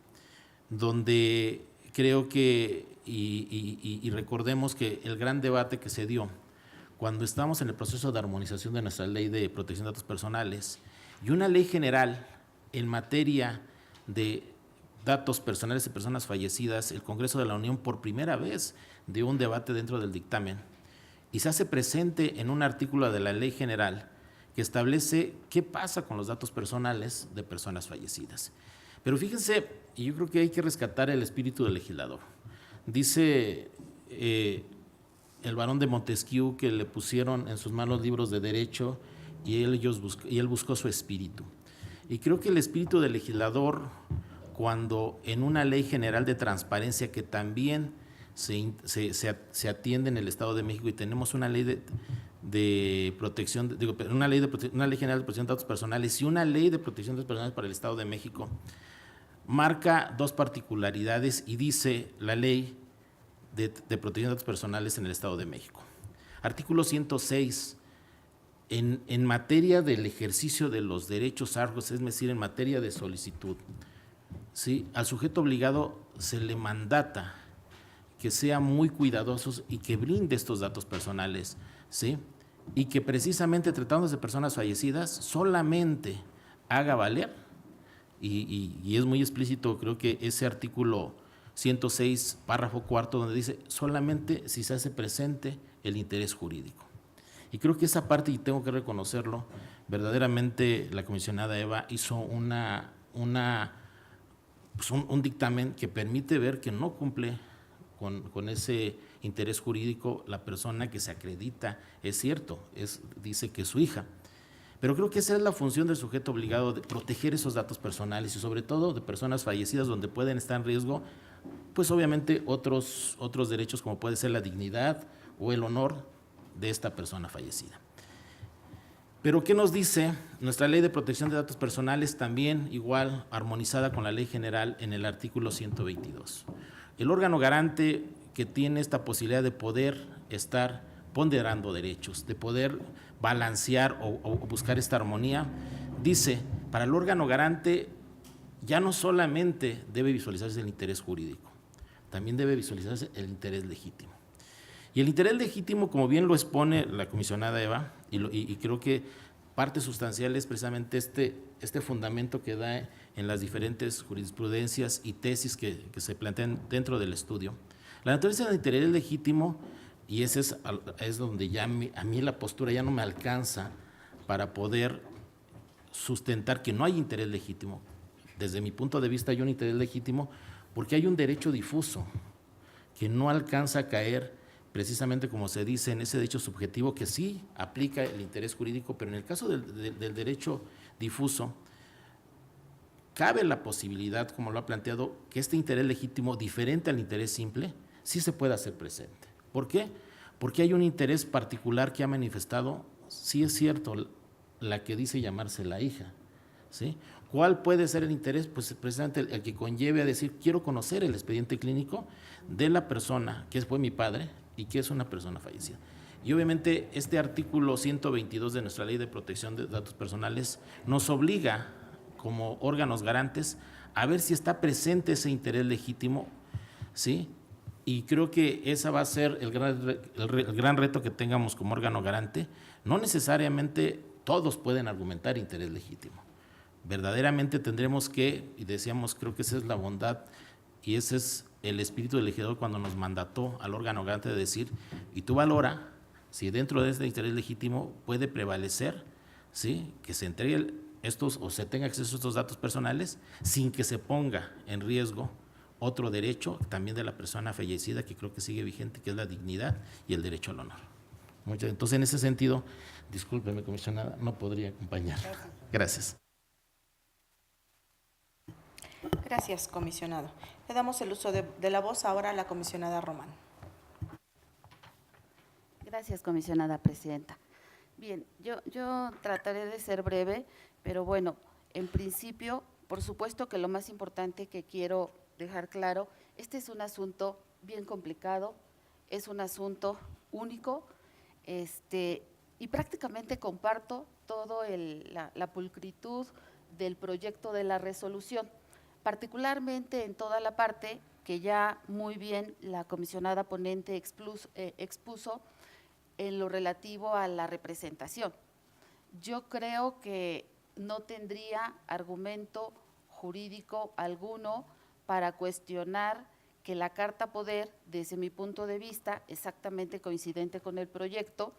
donde creo que, y recordemos que el gran debate que se dio cuando estábamos en el proceso de armonización de nuestra ley de protección de datos personales y una ley general en materia de datos personales de personas fallecidas, el Congreso de la Unión por primera vez dio un debate dentro del dictamen y se hace presente en un artículo de la ley general que establece qué pasa con los datos personales de personas fallecidas. Pero fíjense, y yo creo que hay que rescatar el espíritu del legislador. Dice el barón de Montesquieu que le pusieron en sus manos libros de derecho y él buscó su espíritu. Y creo que el espíritu del legislador, cuando en una ley general de transparencia que también se atiende en el Estado de México y tenemos una ley de protección, una ley general de protección de datos personales y una ley de protección de datos personales para el Estado de México, marca dos particularidades y dice la ley de protección de datos personales en el Estado de México. Artículo 106, en materia del ejercicio de los derechos argos, es decir, en materia de solicitud, ¿sí?, al sujeto obligado se le mandata que sea muy cuidadosos y que brinde estos datos personales, ¿sí?, y que precisamente tratándose de personas fallecidas solamente haga valer, y es muy explícito, creo que ese artículo 106, párrafo cuarto, donde dice solamente si se hace presente el interés jurídico. Y creo que esa parte, y tengo que reconocerlo, verdaderamente la comisionada Eva hizo un dictamen que permite ver que no cumple con ese interés jurídico la persona que se acredita. Es cierto, dice que es su hija, pero creo que esa es la función del sujeto obligado, de proteger esos datos personales y sobre todo de personas fallecidas donde pueden estar en riesgo, pues obviamente otros derechos como puede ser la dignidad o el honor de esta persona fallecida. Pero ¿qué nos dice nuestra ley de protección de datos personales? También igual armonizada con la ley general en el artículo 122. El órgano garante que tiene esta posibilidad de poder estar ponderando derechos, de poder balancear o buscar esta armonía, dice, para el órgano garante ya no solamente debe visualizarse el interés jurídico, también debe visualizarse el interés legítimo. Y el interés legítimo, como bien lo expone la comisionada Eva, y creo que parte sustancial es precisamente este fundamento que da en las diferentes jurisprudencias y tesis que se plantean dentro del estudio. La naturaleza del interés legítimo, y ese es donde ya a mí la postura ya no me alcanza para poder sustentar que no hay interés legítimo. Desde mi punto de vista hay un interés legítimo porque hay un derecho difuso que no alcanza a caer precisamente como se dice en ese derecho subjetivo que sí aplica el interés jurídico, pero en el caso del derecho difuso cabe la posibilidad, como lo ha planteado, que este interés legítimo, diferente al interés simple, sí se pueda hacer presente. ¿Por qué? Porque hay un interés particular que ha manifestado, sí es cierto, la que dice llamarse la hija, ¿sí? ¿Cuál puede ser el interés? Pues precisamente el que conlleve a decir, quiero conocer el expediente clínico de la persona que fue mi padre y que es una persona fallecida. Y obviamente este artículo 122 de nuestra Ley de Protección de Datos Personales nos obliga como órganos garantes a ver si está presente ese interés legítimo, ¿sí? Y creo que esa va a ser el gran reto que tengamos como órgano garante. No necesariamente todos pueden argumentar interés legítimo. Verdaderamente tendremos que, y decíamos, creo que esa es la bondad y ese es el espíritu del legislador cuando nos mandató al órgano garante de decir, y tú valora si dentro de este interés legítimo puede prevalecer, ¿sí?, que se entregue estos o se tenga acceso a estos datos personales sin que se ponga en riesgo otro derecho también de la persona fallecida que creo que sigue vigente, que es la dignidad y el derecho al honor. Entonces, en ese sentido, discúlpeme, comisionada, no podría acompañar. Gracias. Gracias, comisionado. Le damos el uso de la voz ahora a la comisionada Román. Gracias, comisionada presidenta. Bien, yo trataré de ser breve, pero bueno, en principio, por supuesto que lo más importante que quiero dejar claro, este es un asunto bien complicado, es un asunto único, y prácticamente comparto todo la pulcritud del proyecto de la resolución, particularmente en toda la parte que ya muy bien la comisionada ponente expuso en lo relativo a la representación. Yo creo que no tendría argumento jurídico alguno para cuestionar que la carta poder, desde mi punto de vista, exactamente coincidente con el proyecto,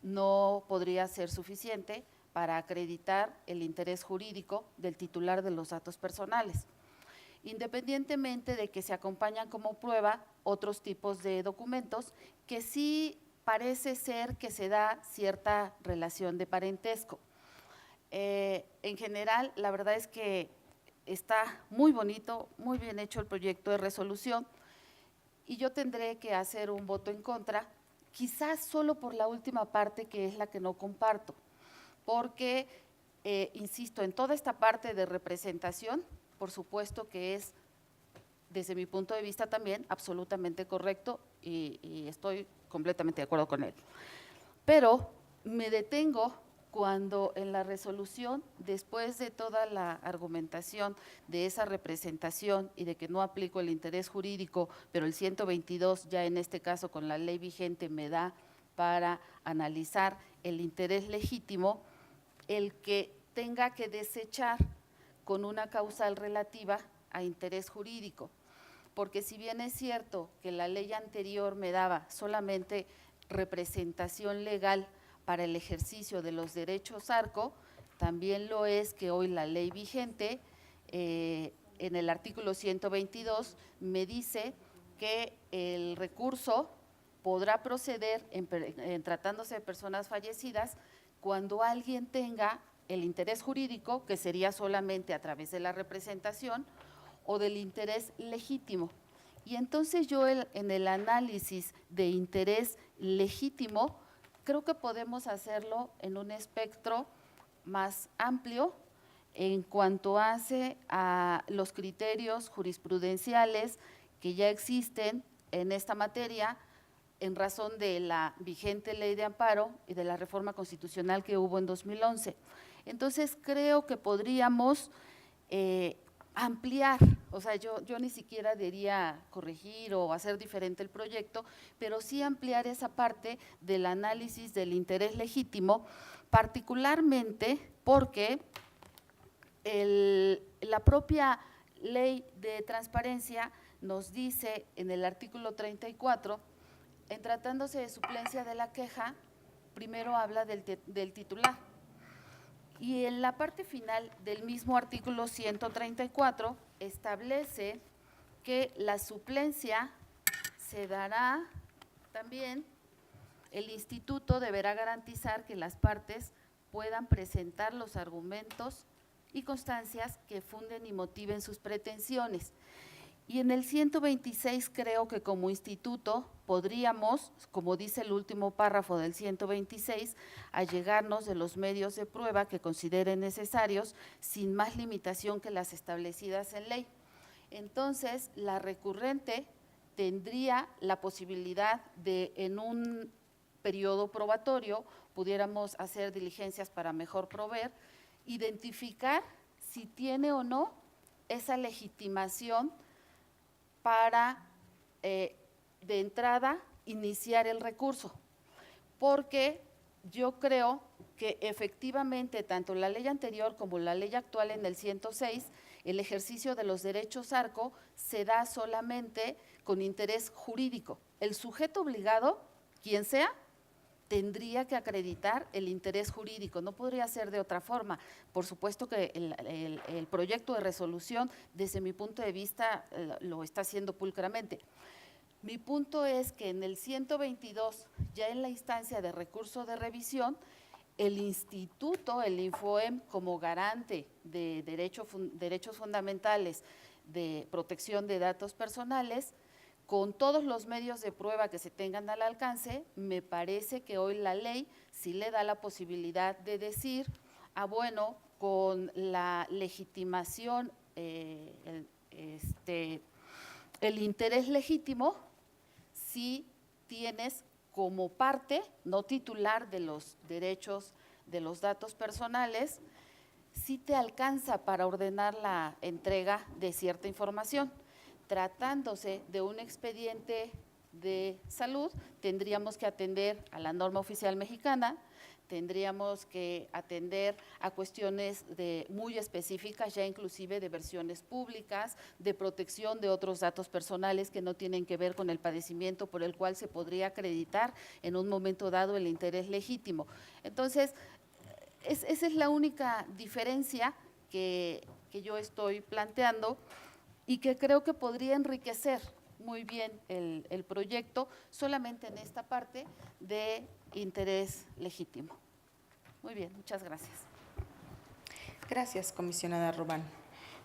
no podría ser suficiente para acreditar el interés jurídico del titular de los datos personales, independientemente de que se acompañan como prueba otros tipos de documentos que sí parece ser que se da cierta relación de parentesco. En general, la verdad es que está muy bonito, muy bien hecho el proyecto de resolución y yo tendré que hacer un voto en contra, quizás solo por la última parte que es la que no comparto, porque, insisto, en toda esta parte de representación, por supuesto que es, desde mi punto de vista también, absolutamente correcto y estoy completamente de acuerdo con él. Pero me detengo cuando en la resolución, después de toda la argumentación de esa representación y de que no aplico el interés jurídico, pero el 122 ya en este caso con la ley vigente me da para analizar el interés legítimo, el que tenga que desechar con una causal relativa a interés jurídico. Porque si bien es cierto que la ley anterior me daba solamente representación legal para el ejercicio de los derechos ARCO, también lo es que hoy la ley vigente, en el artículo 122, me dice que el recurso podrá proceder en tratándose de personas fallecidas cuando alguien tenga el interés jurídico, que sería solamente a través de la representación, o del interés legítimo. Y entonces yo en el análisis de interés legítimo, creo que podemos hacerlo en un espectro más amplio en cuanto hace a los criterios jurisprudenciales que ya existen en esta materia en razón de la vigente ley de amparo y de la reforma constitucional que hubo en 2011. Entonces, creo que podríamos ampliar, o sea, yo ni siquiera diría corregir o hacer diferente el proyecto, pero sí ampliar esa parte del análisis del interés legítimo, particularmente porque la propia ley de transparencia nos dice en el artículo 34, en tratándose de suplencia de la queja, primero habla del titular. Y en la parte final del mismo artículo 134 establece que la suplencia se dará también, el instituto deberá garantizar que las partes puedan presentar los argumentos y constancias que funden y motiven sus pretensiones. Y en el 126 creo que como instituto podríamos, como dice el último párrafo del 126, allegarnos de los medios de prueba que consideren necesarios sin más limitación que las establecidas en ley. Entonces, la recurrente tendría la posibilidad de, en un periodo probatorio, pudiéramos hacer diligencias para mejor proveer, identificar si tiene o no esa legitimación para, de entrada, iniciar el recurso, porque yo creo que efectivamente tanto la ley anterior como la ley actual en el 106, el ejercicio de los derechos ARCO se da solamente con interés jurídico. El sujeto obligado, quien sea, tendría que acreditar el interés jurídico, no podría ser de otra forma. Por supuesto que el proyecto de resolución, desde mi punto de vista, lo está haciendo pulcramente. Mi punto es que en el 122, ya en la instancia de recurso de revisión, el instituto, el INFOEM, como garante de derechos fundamentales de protección de datos personales, con todos los medios de prueba que se tengan al alcance, me parece que hoy la ley sí le da la posibilidad de decir, bueno, con la legitimación, el interés legítimo, si tienes como parte, no titular de los derechos de los datos personales, si te alcanza para ordenar la entrega de cierta información. Tratándose de un expediente de salud, tendríamos que atender a la norma oficial mexicana, tendríamos que atender a cuestiones muy específicas, ya inclusive de versiones públicas, de protección de otros datos personales que no tienen que ver con el padecimiento por el cual se podría acreditar en un momento dado el interés legítimo. Entonces, esa es la única diferencia que yo estoy planteando y que creo que podría enriquecer muy bien el proyecto solamente en esta parte de interés legítimo. Muy bien, muchas gracias. Gracias, comisionada Rubán.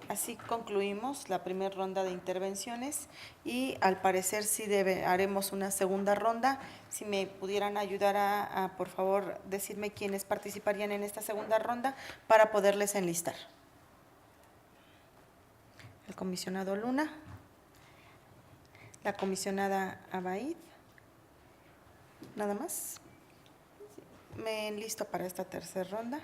Así concluimos la primera ronda de intervenciones y al parecer sí haremos una segunda ronda. Si me pudieran ayudar a por favor, decirme quiénes participarían en esta segunda ronda para poderles enlistar. El comisionado Luna, la comisionada Abaid, nada más. Me enlisto para esta tercera ronda.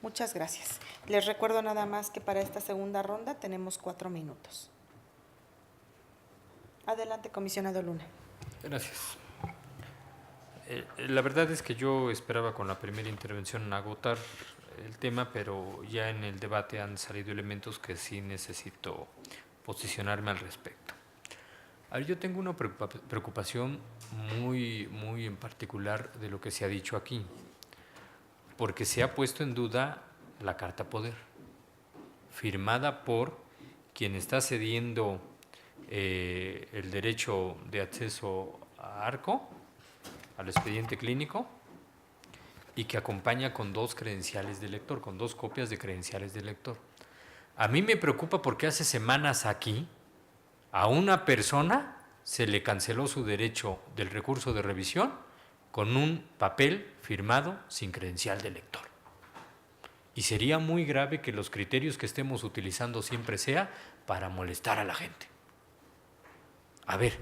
Muchas gracias. Les recuerdo nada más que para esta segunda ronda tenemos 4 minutos. Adelante, comisionado Luna. Gracias. La verdad es que yo esperaba con la primera intervención agotar el tema, pero ya en el debate han salido elementos que sí necesito posicionarme al respecto. A ver, yo tengo una preocupación muy en particular de lo que se ha dicho aquí, porque se ha puesto en duda la Carta Poder, firmada por quien está cediendo el derecho de acceso a ARCO, al expediente clínico, y que acompaña con 2 credenciales de lector, con 2 copias de credenciales de lector. A mí me preocupa porque hace semanas aquí a una persona se le canceló su derecho del recurso de revisión con un papel firmado sin credencial de lector. Y sería muy grave que los criterios que estemos utilizando siempre sea para molestar a la gente. A ver,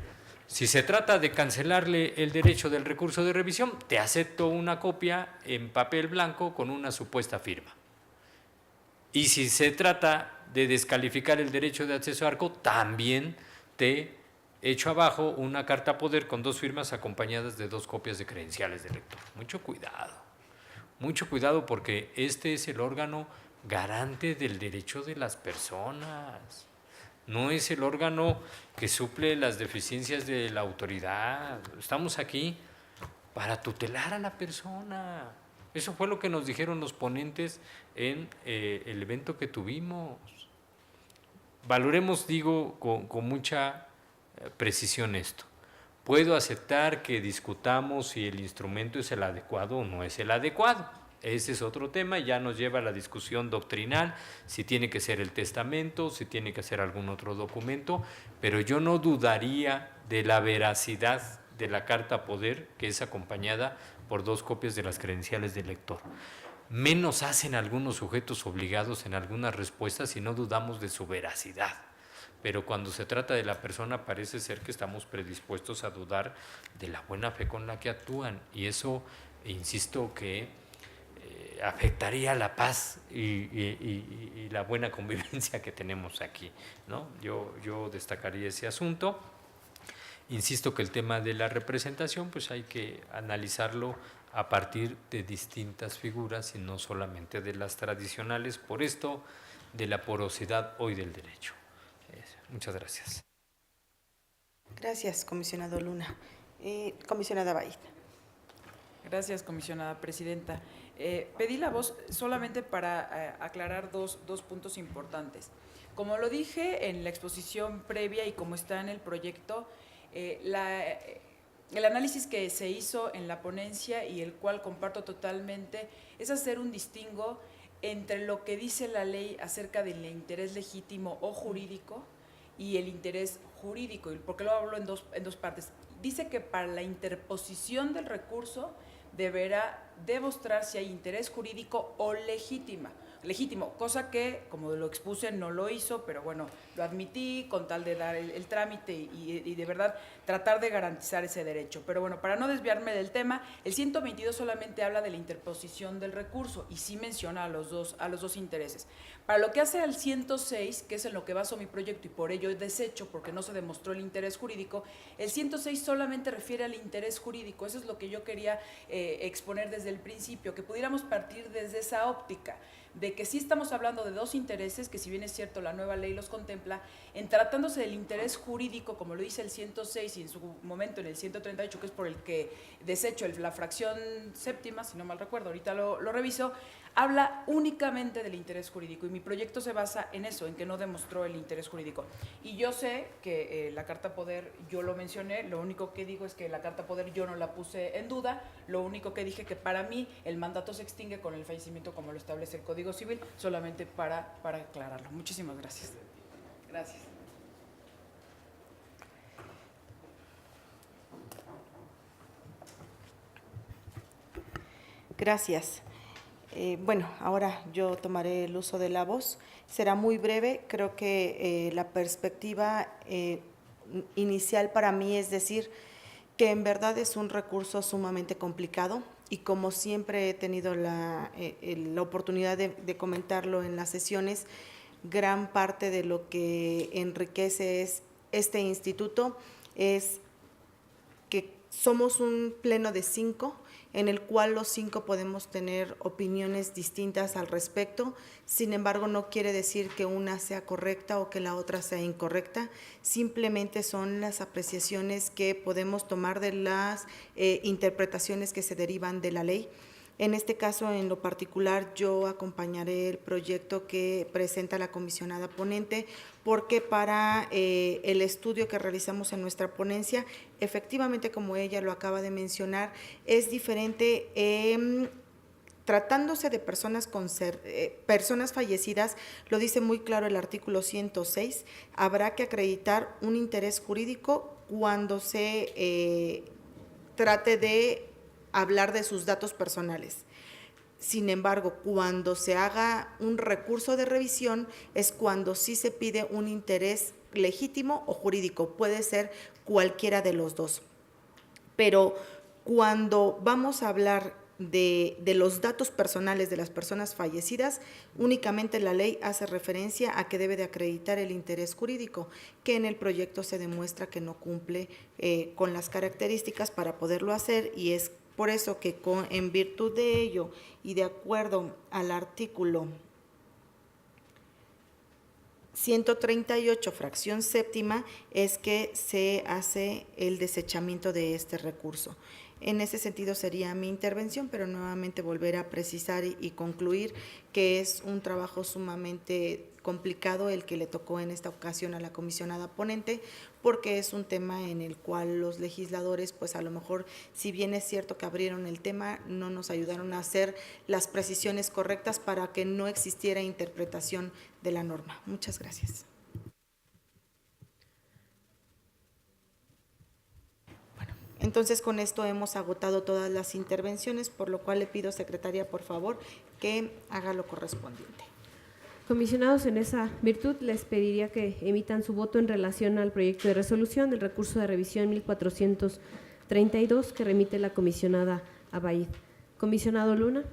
si se trata de cancelarle el derecho del recurso de revisión, te acepto una copia en papel blanco con una supuesta firma. Y si se trata de descalificar el derecho de acceso a ARCO, también te echo abajo una carta poder con 2 firmas acompañadas de 2 copias de credenciales de lector. Mucho cuidado porque este es el órgano garante del derecho de las personas. No es el órgano que suple las deficiencias de la autoridad. Estamos aquí para tutelar a la persona. Eso fue lo que nos dijeron los ponentes en el evento que tuvimos. Valoremos, digo, con mucha precisión esto. Puedo aceptar que discutamos si el instrumento es el adecuado o no es el adecuado. Ese es otro tema, ya nos lleva a la discusión doctrinal, si tiene que ser el testamento, si tiene que ser algún otro documento, pero yo no dudaría de la veracidad de la carta poder que es acompañada por 2 copias de las credenciales del lector. Menos hacen algunos sujetos obligados en algunas respuestas y no dudamos de su veracidad. Pero cuando se trata de la persona parece ser que estamos predispuestos a dudar de la buena fe con la que actúan. Y eso, insisto, que afectaría la paz y la buena convivencia que tenemos aquí, ¿no? Yo destacaría ese asunto. Insisto que el tema de la representación, pues hay que analizarlo a partir de distintas figuras y no solamente de las tradicionales, por esto de la porosidad hoy del derecho. Muchas gracias. Gracias, comisionado Luna. Comisionada Baid. Gracias, comisionada presidenta. Pedí la voz solamente para aclarar dos puntos importantes. Como lo dije en la exposición previa y como está en el proyecto, el análisis que se hizo en la ponencia y el cual comparto totalmente es hacer un distingo entre lo que dice la ley acerca del interés legítimo o jurídico y el interés jurídico. ¿Y por qué lo hablo en dos partes? Dice que para la interposición del recurso deberá demostrar si hay interés jurídico o legítimo, cosa que, como lo expuse, no lo hizo, pero bueno, lo admití con tal de dar el trámite y de verdad tratar de garantizar ese derecho. Pero bueno, para no desviarme del tema, el 122 solamente habla de la interposición del recurso y sí menciona a los dos intereses. Para lo que hace al 106, que es en lo que baso mi proyecto y por ello desecho porque no se demostró el interés jurídico, el 106 solamente refiere al interés jurídico. Eso es lo que yo quería exponer desde el principio, que pudiéramos partir desde esa óptica, de que sí estamos hablando de 2 intereses, que si bien es cierto la nueva ley los contempla, en tratándose del interés jurídico, como lo dice el 106 y en su momento en el 138, que es por el que desecho la fracción séptima, si no mal recuerdo, ahorita lo reviso, habla únicamente del interés jurídico y mi proyecto se basa en eso, en que no demostró el interés jurídico. Y yo sé que la Carta Poder, yo lo mencioné, lo único que digo es que la Carta Poder yo no la puse en duda, lo único que dije que para mí el mandato se extingue con el fallecimiento como lo establece el Código Civil, solamente para aclararlo. Muchísimas gracias. Gracias. Gracias. Bueno, ahora yo tomaré el uso de la voz. Será muy breve. Creo que la perspectiva inicial para mí es decir que en verdad es un recurso sumamente complicado y como siempre he tenido la oportunidad de comentarlo en las sesiones, gran parte de lo que enriquece este instituto es que somos un pleno de 5, en el cual los 5 podemos tener opiniones distintas al respecto. Sin embargo, no quiere decir que una sea correcta o que la otra sea incorrecta, simplemente son las apreciaciones que podemos tomar de las interpretaciones que se derivan de la ley. En este caso, en lo particular, yo acompañaré el proyecto que presenta la comisionada ponente, porque para el estudio que realizamos en nuestra ponencia, efectivamente, como ella lo acaba de mencionar, es diferente. Tratándose de personas fallecidas, lo dice muy claro el artículo 106, habrá que acreditar un interés jurídico cuando se trate de hablar de sus datos personales. Sin embargo, cuando se haga un recurso de revisión es cuando sí se pide un interés legítimo o jurídico, puede ser cualquiera de los dos. Pero cuando vamos a hablar de los datos personales de las personas fallecidas, únicamente la ley hace referencia a que debe de acreditar el interés jurídico, que en el proyecto se demuestra que no cumple con las características para poderlo hacer, y es por eso que en virtud de ello y de acuerdo al artículo 138, fracción séptima, es que se hace el desechamiento de este recurso. En ese sentido sería mi intervención, pero nuevamente volver a precisar y concluir que es un trabajo sumamente complicado el que le tocó en esta ocasión a la comisionada ponente, porque es un tema en el cual los legisladores, pues a lo mejor, si bien es cierto que abrieron el tema, no nos ayudaron a hacer las precisiones correctas para que no existiera interpretación de la norma. Muchas gracias. Entonces, con esto hemos agotado todas las intervenciones, por lo cual le pido, secretaria, por favor, que haga lo correspondiente. Comisionados, en esa virtud les pediría que emitan su voto en relación al proyecto de resolución del recurso de revisión 1432 que remite la comisionada Abaid. Comisionado Luna.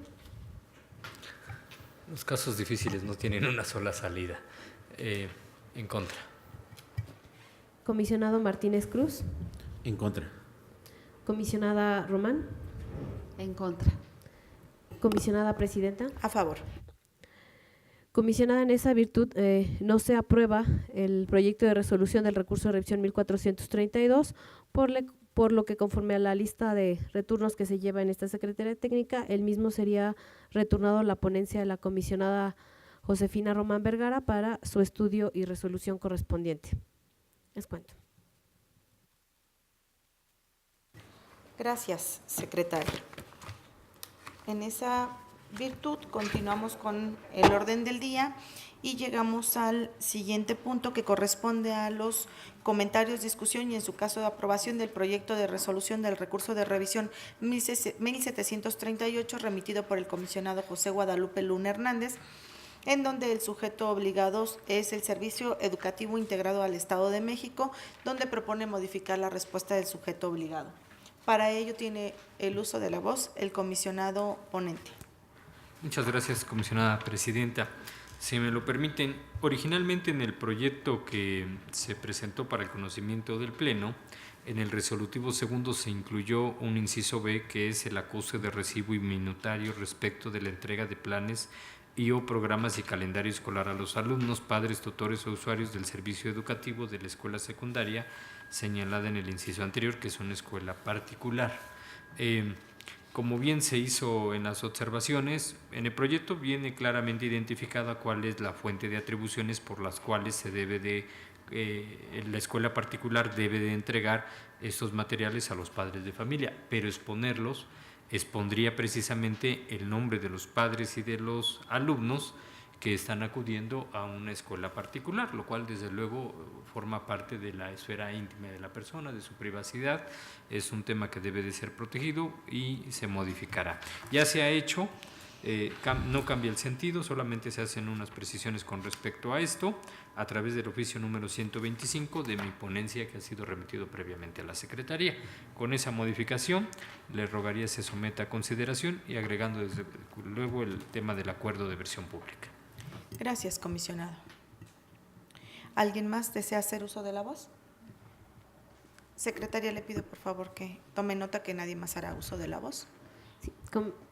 Los casos difíciles no tienen una sola salida. En contra. Comisionado Martínez Cruz. En contra. Comisionada Román. En contra. Comisionada Presidenta. A favor. Comisionada, en esa virtud no se aprueba el proyecto de resolución del recurso de revisión 1432, por lo que conforme a la lista de retornos que se lleva en esta Secretaría Técnica, el mismo sería retornado a la ponencia de la comisionada Josefina Román Vergara para su estudio y resolución correspondiente. Es cuanto. Gracias, secretaria. En esa virtud continuamos con el orden del día y llegamos al siguiente punto, que corresponde a los comentarios, discusión y, en su caso de aprobación, del proyecto de resolución del recurso de revisión 1738 remitido por el comisionado José Guadalupe Luna Hernández, en donde el sujeto obligado es el Servicio Educativo Integrado al Estado de México, donde propone modificar la respuesta del sujeto obligado. Para ello tiene el uso de la voz el comisionado ponente. Muchas gracias, comisionada presidenta. Si me lo permiten, originalmente en el proyecto que se presentó para el conocimiento del Pleno, en el resolutivo segundo se incluyó un inciso B, que es el acuse de recibo y minutario respecto de la entrega de planes y o programas y calendario escolar a los alumnos, padres, tutores o usuarios del servicio educativo de la escuela secundaria señalada en el inciso anterior, que es una escuela particular. Como bien se hizo en las observaciones, en el proyecto viene claramente identificada cuál es la fuente de atribuciones por las cuales se debe de, la escuela particular debe de entregar estos materiales a los padres de familia, pero exponerlos expondría precisamente el nombre de los padres y de los alumnos que están acudiendo a una escuela particular, lo cual desde luego forma parte de la esfera íntima de la persona, de su privacidad. Es un tema que debe de ser protegido y se modificará. Ya se ha hecho, no cambia el sentido, solamente se hacen unas precisiones con respecto a esto a través del oficio número 125 de mi ponencia, que ha sido remitido previamente a la Secretaría. Con esa modificación le rogaría se someta a consideración y agregando desde luego el tema del acuerdo de versión pública. Gracias, comisionado. ¿Alguien más desea hacer uso de la voz? Secretaria, le pido por favor que tome nota que nadie más hará uso de la voz. Sí,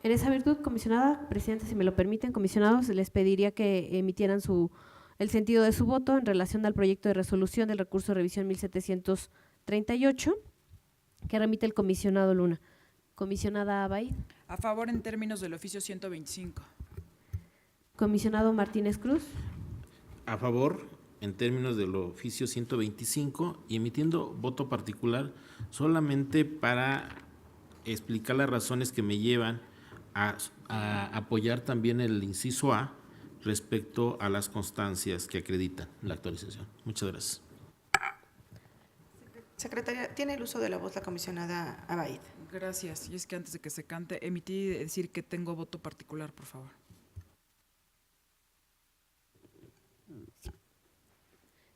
en esa virtud, comisionada presidenta, si me lo permiten, comisionados, les pediría que emitieran el sentido de su voto en relación al proyecto de resolución del recurso de revisión 1738 que remite el comisionado Luna. Comisionada Abaid. A favor en términos del oficio 125. Comisionado Martínez Cruz. A favor en términos del oficio 125 y emitiendo voto particular solamente para explicar las razones que me llevan a apoyar también el inciso A respecto a las constancias que acreditan la actualización. Muchas gracias. Secretaria, tiene el uso de la voz la comisionada Abaid. Gracias. Y es que antes de que se cante, emití decir que tengo voto particular, por favor.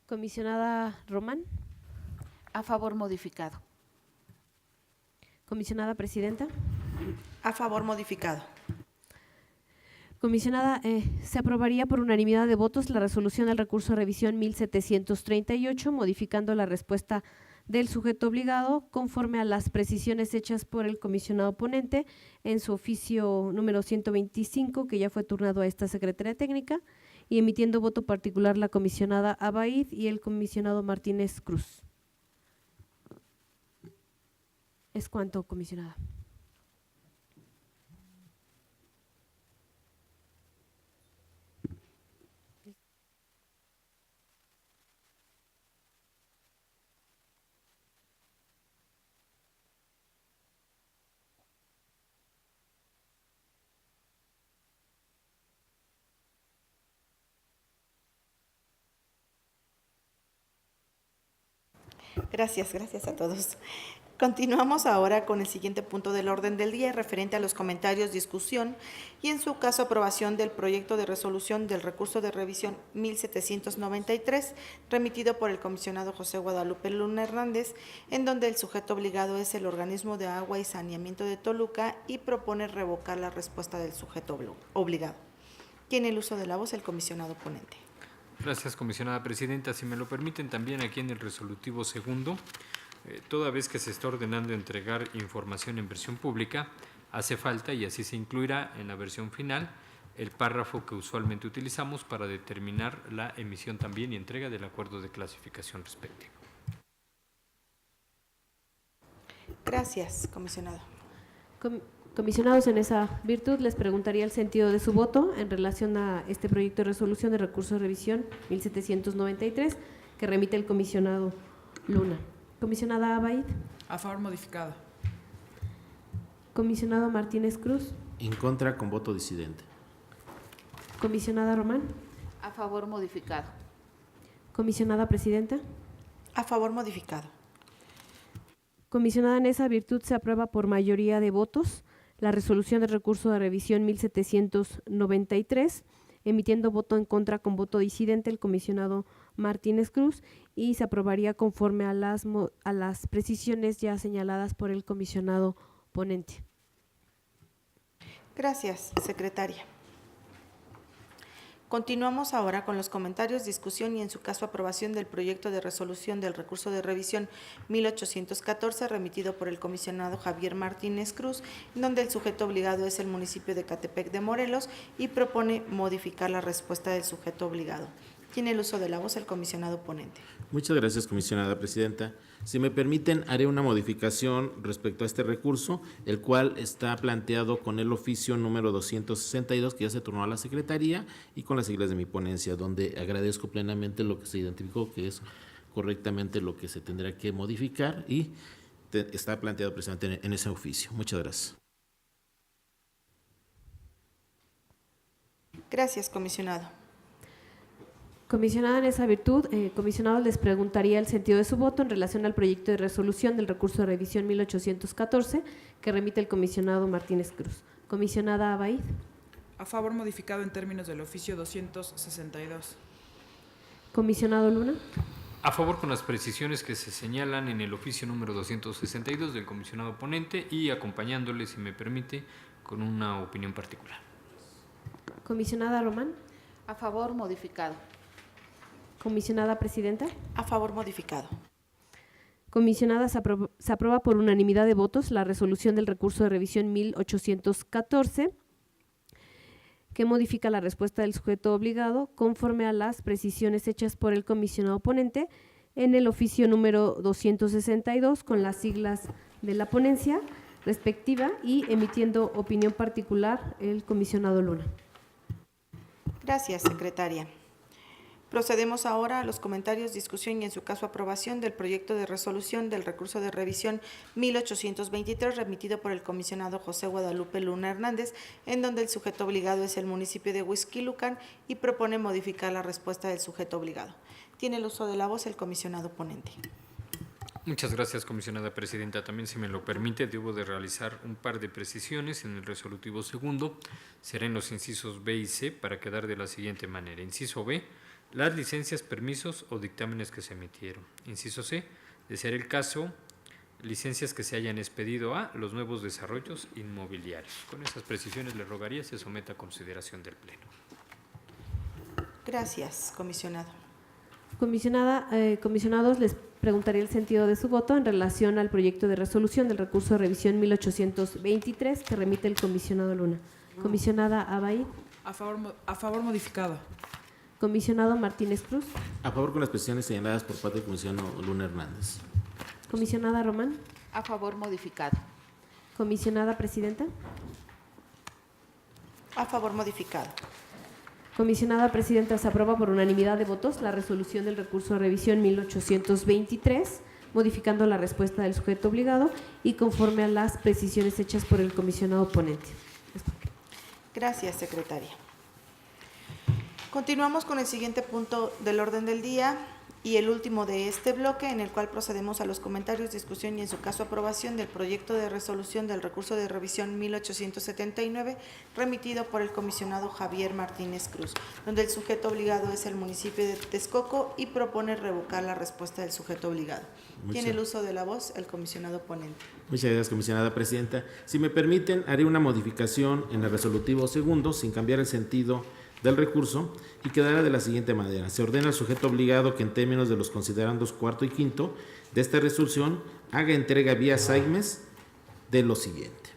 Comisionada Román. A favor modificado. Comisionada presidenta. A favor modificado. Comisionada, se aprobaría por unanimidad de votos la resolución del recurso de revisión 1738, modificando la respuesta del sujeto obligado conforme a las precisiones hechas por el comisionado ponente en su oficio número 125, que ya fue turnado a esta Secretaría Técnica, y emitiendo voto particular la comisionada Abaid y el comisionado Martínez Cruz. Es cuanto, comisionada. Gracias a todos. Continuamos ahora con el siguiente punto del orden del día, referente a los comentarios, discusión y, en su caso, aprobación del proyecto de resolución del recurso de revisión 1793, remitido por el comisionado José Guadalupe Luna Hernández, en donde el sujeto obligado es el organismo de agua y saneamiento de Toluca y propone revocar la respuesta del sujeto obligado. Tiene el uso de la voz el comisionado ponente. Gracias, comisionada presidenta. Si me lo permiten, también aquí en el resolutivo segundo, toda vez que se está ordenando entregar información en versión pública, hace falta, y así se incluirá en la versión final, el párrafo que usualmente utilizamos para determinar la emisión también y entrega del acuerdo de clasificación respectivo. Gracias, comisionado. Comisionados, en esa virtud les preguntaría el sentido de su voto en relación a este proyecto de resolución de recurso de revisión 1793 que remite el comisionado Luna. Comisionada Abaid. A favor modificado. Comisionado Martínez Cruz. En contra con voto disidente. Comisionada Román. A favor modificado. Comisionada Presidenta. A favor modificado. Comisionada, en esa virtud se aprueba por mayoría de votos la resolución de recurso de revisión 1793, emitiendo voto en contra con voto disidente el comisionado Martínez Cruz, y se aprobaría conforme a las precisiones ya señaladas por el comisionado ponente. Gracias, secretaria. Continuamos ahora con los comentarios, discusión y, en su caso, aprobación del proyecto de resolución del recurso de revisión 1814, remitido por el comisionado Javier Martínez Cruz, en donde el sujeto obligado es el municipio de Ecatepec de Morelos y propone modificar la respuesta del sujeto obligado. Tiene el uso de la voz el comisionado ponente. Muchas gracias, comisionada presidenta. Si me permiten, haré una modificación respecto a este recurso, el cual está planteado con el oficio número 262, que ya se turnó a la Secretaría, y con las siglas de mi ponencia, donde agradezco plenamente lo que se identificó, que es correctamente lo que se tendrá que modificar, y está planteado precisamente en ese oficio. Muchas gracias. Gracias, comisionado. Comisionada, en esa virtud, comisionados, les preguntaría el sentido de su voto en relación al proyecto de resolución del recurso de revisión 1814 que remite el comisionado Martínez Cruz. Comisionada Abaid. A favor modificado en términos del oficio 262. Comisionado Luna. A favor con las precisiones que se señalan en el oficio número 262 del comisionado ponente y acompañándole, si me permite, con una opinión particular. Comisionada Román. A favor modificado. Comisionada Presidenta. A favor modificado. Comisionada, se aprueba por unanimidad de votos la resolución del recurso de revisión 1814 que modifica la respuesta del sujeto obligado conforme a las precisiones hechas por el comisionado ponente en el oficio número 262 con las siglas de la ponencia respectiva y emitiendo opinión particular el comisionado Luna. Gracias, secretaria. Procedemos ahora a los comentarios, discusión y, en su caso, aprobación del proyecto de resolución del recurso de revisión 1823, remitido por el comisionado José Guadalupe Luna Hernández, en donde el sujeto obligado es el municipio de Huixquilucan y propone modificar la respuesta del sujeto obligado. Tiene el uso de la voz el comisionado ponente. Muchas gracias, comisionada presidenta. También, si me lo permite, debo de realizar un par de precisiones en el resolutivo segundo. Será en los incisos B y C para quedar de la siguiente manera. Inciso B, las licencias, permisos o dictámenes que se emitieron. Inciso C, de ser el caso, licencias que se hayan expedido a los nuevos desarrollos inmobiliarios. Con esas precisiones le rogaría se someta a consideración del Pleno. Gracias, comisionado. Comisionados, les preguntaría el sentido de su voto en relación al proyecto de resolución del recurso de revisión 1823 que remite el comisionado Luna. Comisionada Abaid. A favor modificado. Comisionado Martínez Cruz. A favor con las precisiones señaladas por parte del comisionado Luna Hernández. Comisionada Román. A favor modificado. Comisionada Presidenta. A favor modificado. Comisionada Presidenta, se aprueba por unanimidad de votos la resolución del recurso de revisión 1823, modificando la respuesta del sujeto obligado y conforme a las precisiones hechas por el comisionado ponente. Gracias, secretaria. Continuamos con el siguiente punto del orden del día, Y el último de este bloque, en el cual procedemos a los comentarios, discusión y en su caso aprobación del proyecto de resolución del recurso de revisión 1879, remitido por el comisionado Javier Martínez Cruz, donde el sujeto obligado es el municipio de Texcoco y propone revocar la respuesta del sujeto obligado. Tiene el uso de la voz el comisionado ponente. Muchas gracias, comisionada presidenta. Si me permiten, haré una modificación en el resolutivo segundo, sin cambiar el sentido del recurso, y quedará de la siguiente manera. Se ordena al sujeto obligado que en términos de los considerandos cuarto y quinto de esta resolución haga entrega vía SAIMES de lo siguiente.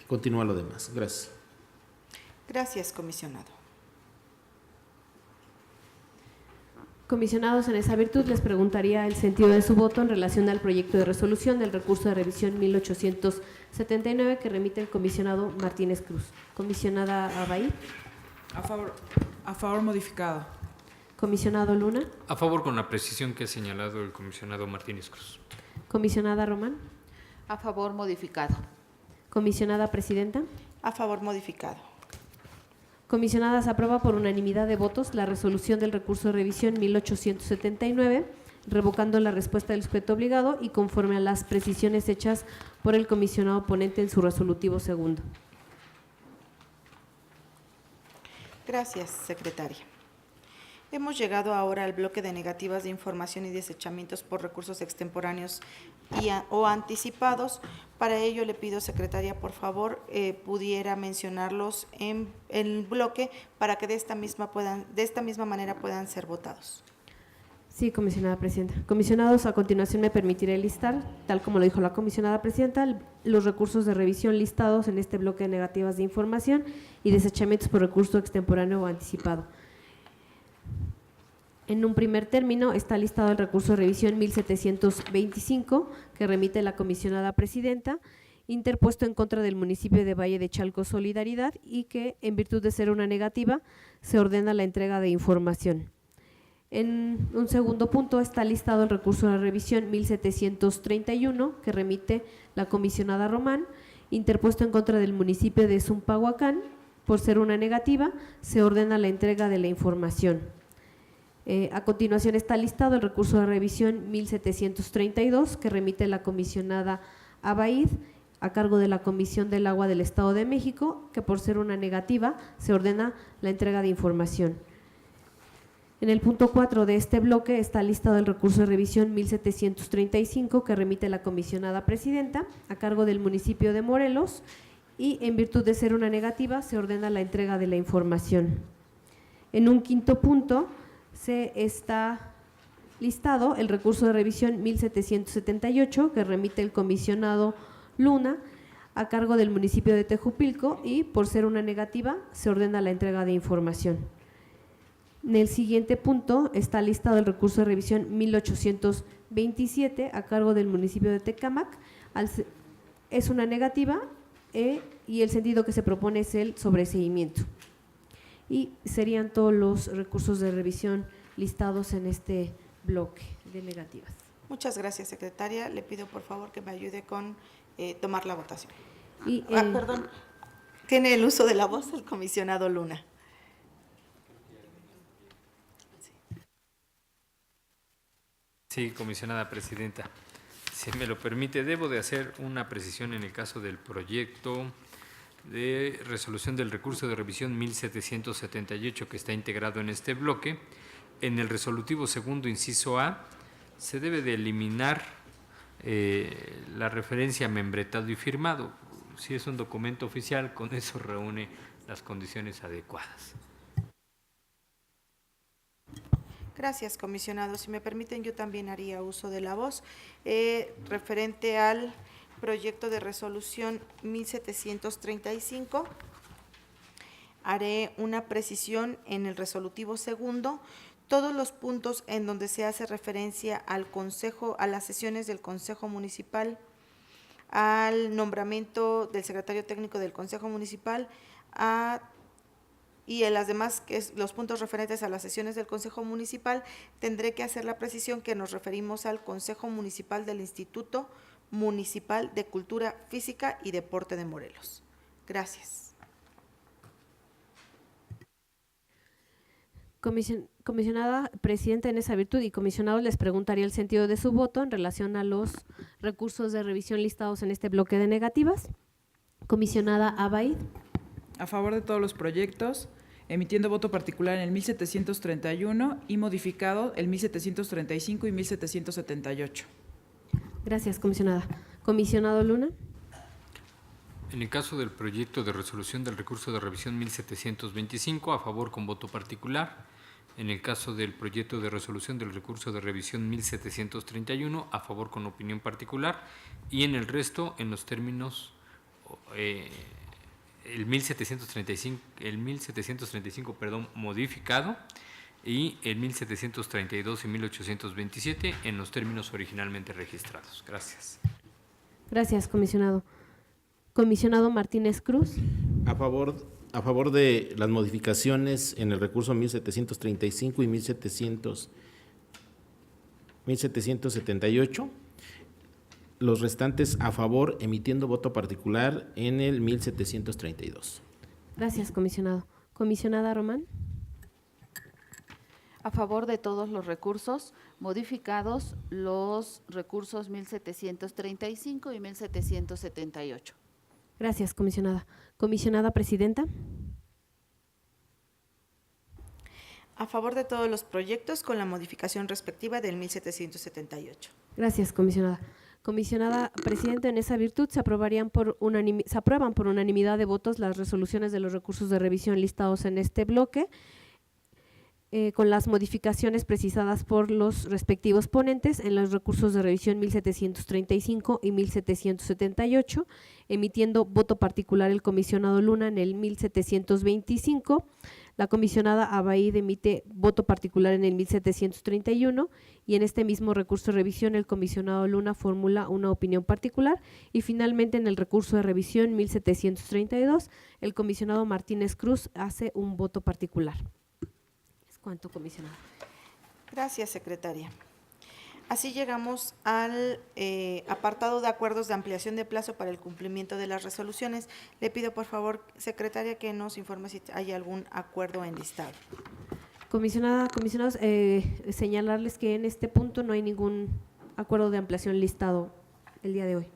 Continúa lo demás. Gracias. Gracias, comisionado. Comisionados, en esa virtud les preguntaría el sentido de su voto en relación al proyecto de resolución del recurso de revisión 1879 que remite el comisionado Martínez Cruz. Comisionada Abay. A favor modificado. Comisionado Luna. A favor con la precisión que ha señalado el comisionado Martínez Cruz. Comisionada Román. A favor modificado. Comisionada Presidenta. A favor modificado. Comisionadas, aprueba por unanimidad de votos la resolución del recurso de revisión 1879, revocando la respuesta del sujeto obligado y conforme a las precisiones hechas por el comisionado ponente en su resolutivo segundo. Gracias, secretaria. Hemos llegado ahora al bloque de negativas de información y desechamientos por recursos extemporáneos o anticipados. Para ello le pido, secretaria, por favor, pudiera mencionarlos en el bloque para que de esta misma manera puedan ser votados. Sí, comisionada presidenta. Comisionados, a continuación me permitiré listar, tal como lo dijo la comisionada presidenta, los recursos de revisión listados en este bloque de negativas de información y desechamientos por recurso extemporáneo o anticipado. En un primer término está listado el recurso de revisión 1725 que remite la comisionada presidenta, interpuesto en contra del municipio de Valle de Chalco Solidaridad y que, en virtud de ser una negativa, se ordena la entrega de información. En un segundo punto está listado el recurso de revisión 1731 que remite la comisionada Román, interpuesto en contra del municipio de Zumpahuacán. Por ser una negativa, se ordena la entrega de la información. A continuación está listado el recurso de revisión 1732 que remite la comisionada Abaid a cargo de la Comisión del Agua del Estado de México, que por ser una negativa se ordena la entrega de información. En el punto 4 de este bloque está listado el recurso de revisión 1735 que remite la comisionada presidenta a cargo del municipio de Morelos y en virtud de ser una negativa se ordena la entrega de la información. En un quinto punto se está listado el recurso de revisión 1778 que remite el comisionado Luna a cargo del municipio de Tejupilco y por ser una negativa se ordena la entrega de información. En el siguiente punto está listado el recurso de revisión 1827 a cargo del municipio de Tecámac. Es una negativa y el sentido que se propone es el sobreseimiento. Y serían todos los recursos de revisión listados en este bloque de negativas. Muchas gracias, secretaria. Le pido, por favor, que me ayude con tomar la votación. Y perdón, tiene el uso de la voz el comisionado Luna. Sí, comisionada presidenta. Si me lo permite, debo de hacer una precisión en el caso del proyecto de resolución del recurso de revisión 1778 que está integrado en este bloque. En el resolutivo segundo, inciso A, se debe de eliminar la referencia a membretado y firmado. Si es un documento oficial, con eso reúne las condiciones adecuadas. Gracias, comisionado. Si me permiten, yo también haría uso de la voz referente al proyecto de resolución 1735. Haré una precisión en el resolutivo segundo. Todos los puntos en donde se hace referencia al consejo, a las sesiones del Consejo Municipal, al nombramiento del secretario técnico del Consejo Municipal, y en las demás, que es los puntos referentes a las sesiones del Consejo Municipal, tendré que hacer la precisión que nos referimos al Consejo Municipal del Instituto Municipal de Cultura Física y Deporte de Morelos. Gracias. Comisionada presidenta, en esa virtud y comisionados les preguntaría el sentido de su voto en relación a los recursos de revisión listados en este bloque de negativas. Comisionada Abaid. A favor de todos los proyectos, emitiendo voto particular en el 1731 y modificado el 1735 y 1778. Gracias, comisionada. Comisionado Luna. En el caso del proyecto de resolución del recurso de revisión 1725, a favor con voto particular. En el caso del proyecto de resolución del recurso de revisión 1731, a favor con opinión particular. Y en el resto, en los términos, el 1735, modificado, y el 1732 y 1827 en los términos originalmente registrados. Gracias. Gracias, comisionado. Comisionado Martínez Cruz. A favor de las modificaciones en el recurso 1735 y 1778. Los restantes a favor, emitiendo voto particular en el 1732. Gracias, comisionado. Comisionada Román. A favor de todos los recursos, modificados los recursos 1735 y 1778. Gracias, comisionada. Comisionada presidenta. A favor de todos los proyectos con la modificación respectiva del 1778. Gracias, comisionada. Comisionada presidenta, en esa virtud se aprueban por unanimidad de votos las resoluciones de los recursos de revisión listados en este bloque, con las modificaciones precisadas por los respectivos ponentes en los recursos de revisión 1735 y 1778, emitiendo voto particular el comisionado Luna en el 1725, la comisionada Abaid emite voto particular en el 1731 y en este mismo recurso de revisión el comisionado Luna formula una opinión particular y finalmente en el recurso de revisión 1732 el comisionado Martínez Cruz hace un voto particular. ¿Cuánto, comisionado? Gracias, secretaria. Así llegamos al apartado de acuerdos de ampliación de plazo para el cumplimiento de las resoluciones. Le pido, por favor, secretaria, que nos informe si hay algún acuerdo enlistado. Comisionados, señalarles que en este punto no hay ningún acuerdo de ampliación listado el día de hoy.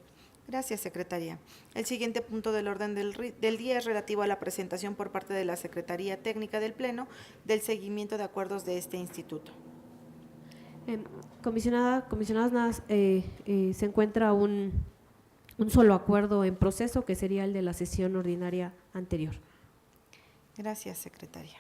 Gracias, secretaria. El siguiente punto del orden del día es relativo a la presentación por parte de la Secretaría Técnica del Pleno del seguimiento de acuerdos de este instituto. Comisionados, nada más, se encuentra un solo acuerdo en proceso, que sería el de la sesión ordinaria anterior. Gracias, secretaria.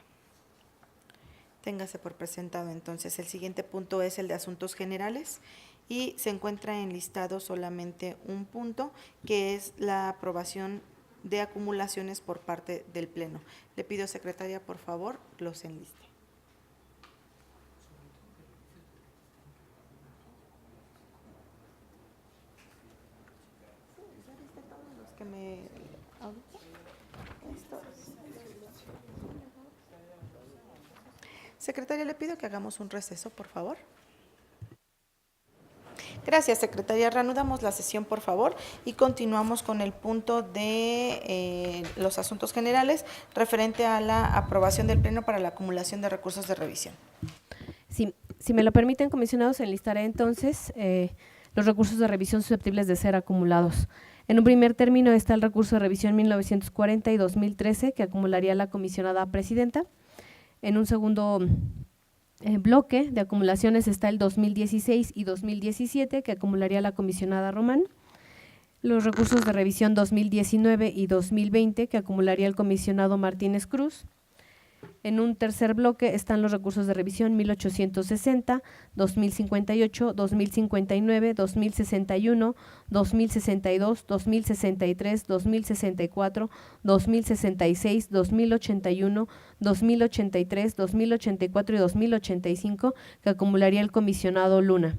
Téngase por presentado entonces. El siguiente punto es el de asuntos generales y se encuentra enlistado solamente un punto, que es la aprobación de acumulaciones por parte del Pleno. Le pido, secretaria, por favor, los enliste. Secretaria, le pido que hagamos un receso, por favor. Gracias, secretaria. Reanudamos la sesión, por favor, y continuamos con el punto de los asuntos generales referente a la aprobación del Pleno para la acumulación de recursos de revisión. Sí, si me lo permiten, comisionados, enlistaré entonces los recursos de revisión susceptibles de ser acumulados. En un primer término está el recurso de revisión 1940 y 2013, que acumularía la comisionada presidenta. En un segundo bloque de acumulaciones está el 2016 y 2017, que acumularía la comisionada Román. Los recursos de revisión 2019 y 2020, que acumularía el comisionado Martínez Cruz. En un tercer bloque están los recursos de revisión 1860, 2058, 2059, 2061, 2062, 2063, 2064, 2066, 2081, 2083, 2084 y 2085, que acumularía el comisionado Luna.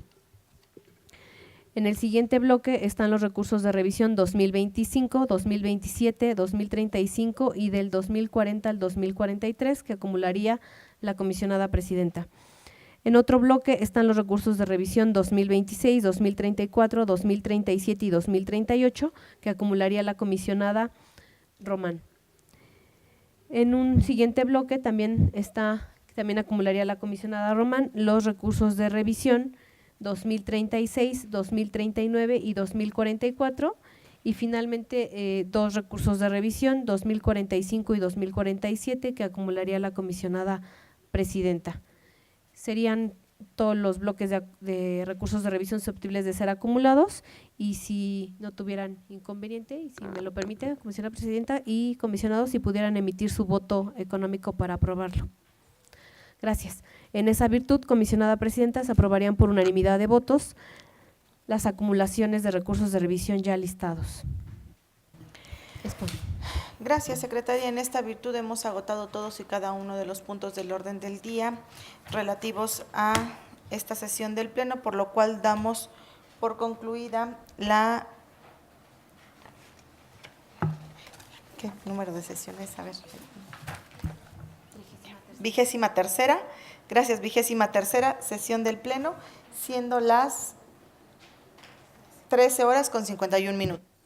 En el siguiente bloque están los recursos de revisión 2025, 2027, 2035 y del 2040 al 2043, que acumularía la comisionada presidenta. En otro bloque están los recursos de revisión 2026, 2034, 2037 y 2038, que acumularía la comisionada Román. En un siguiente bloque también está También acumularía la comisionada Román los recursos de revisión 2036, 2039 y 2044, y finalmente 2 recursos de revisión 2045 y 2047 que acumularía la comisionada presidenta. Serían todos los bloques de recursos de revisión susceptibles de ser acumulados, y si no tuvieran inconveniente, y si me lo permite, comisionada presidenta y comisionados, si pudieran emitir su voto económico para aprobarlo. Gracias. En esa virtud, comisionada presidenta, se aprobarían por unanimidad de votos las acumulaciones de recursos de revisión ya listados. Gracias, secretaria. En esta virtud hemos agotado todos y cada uno de los puntos del orden del día relativos a esta sesión del Pleno, por lo cual damos por concluida la… ¿Qué número de sesiones? A ver. 23ª. Gracias, 23ª sesión del Pleno, siendo las 13 horas con 51 minutos.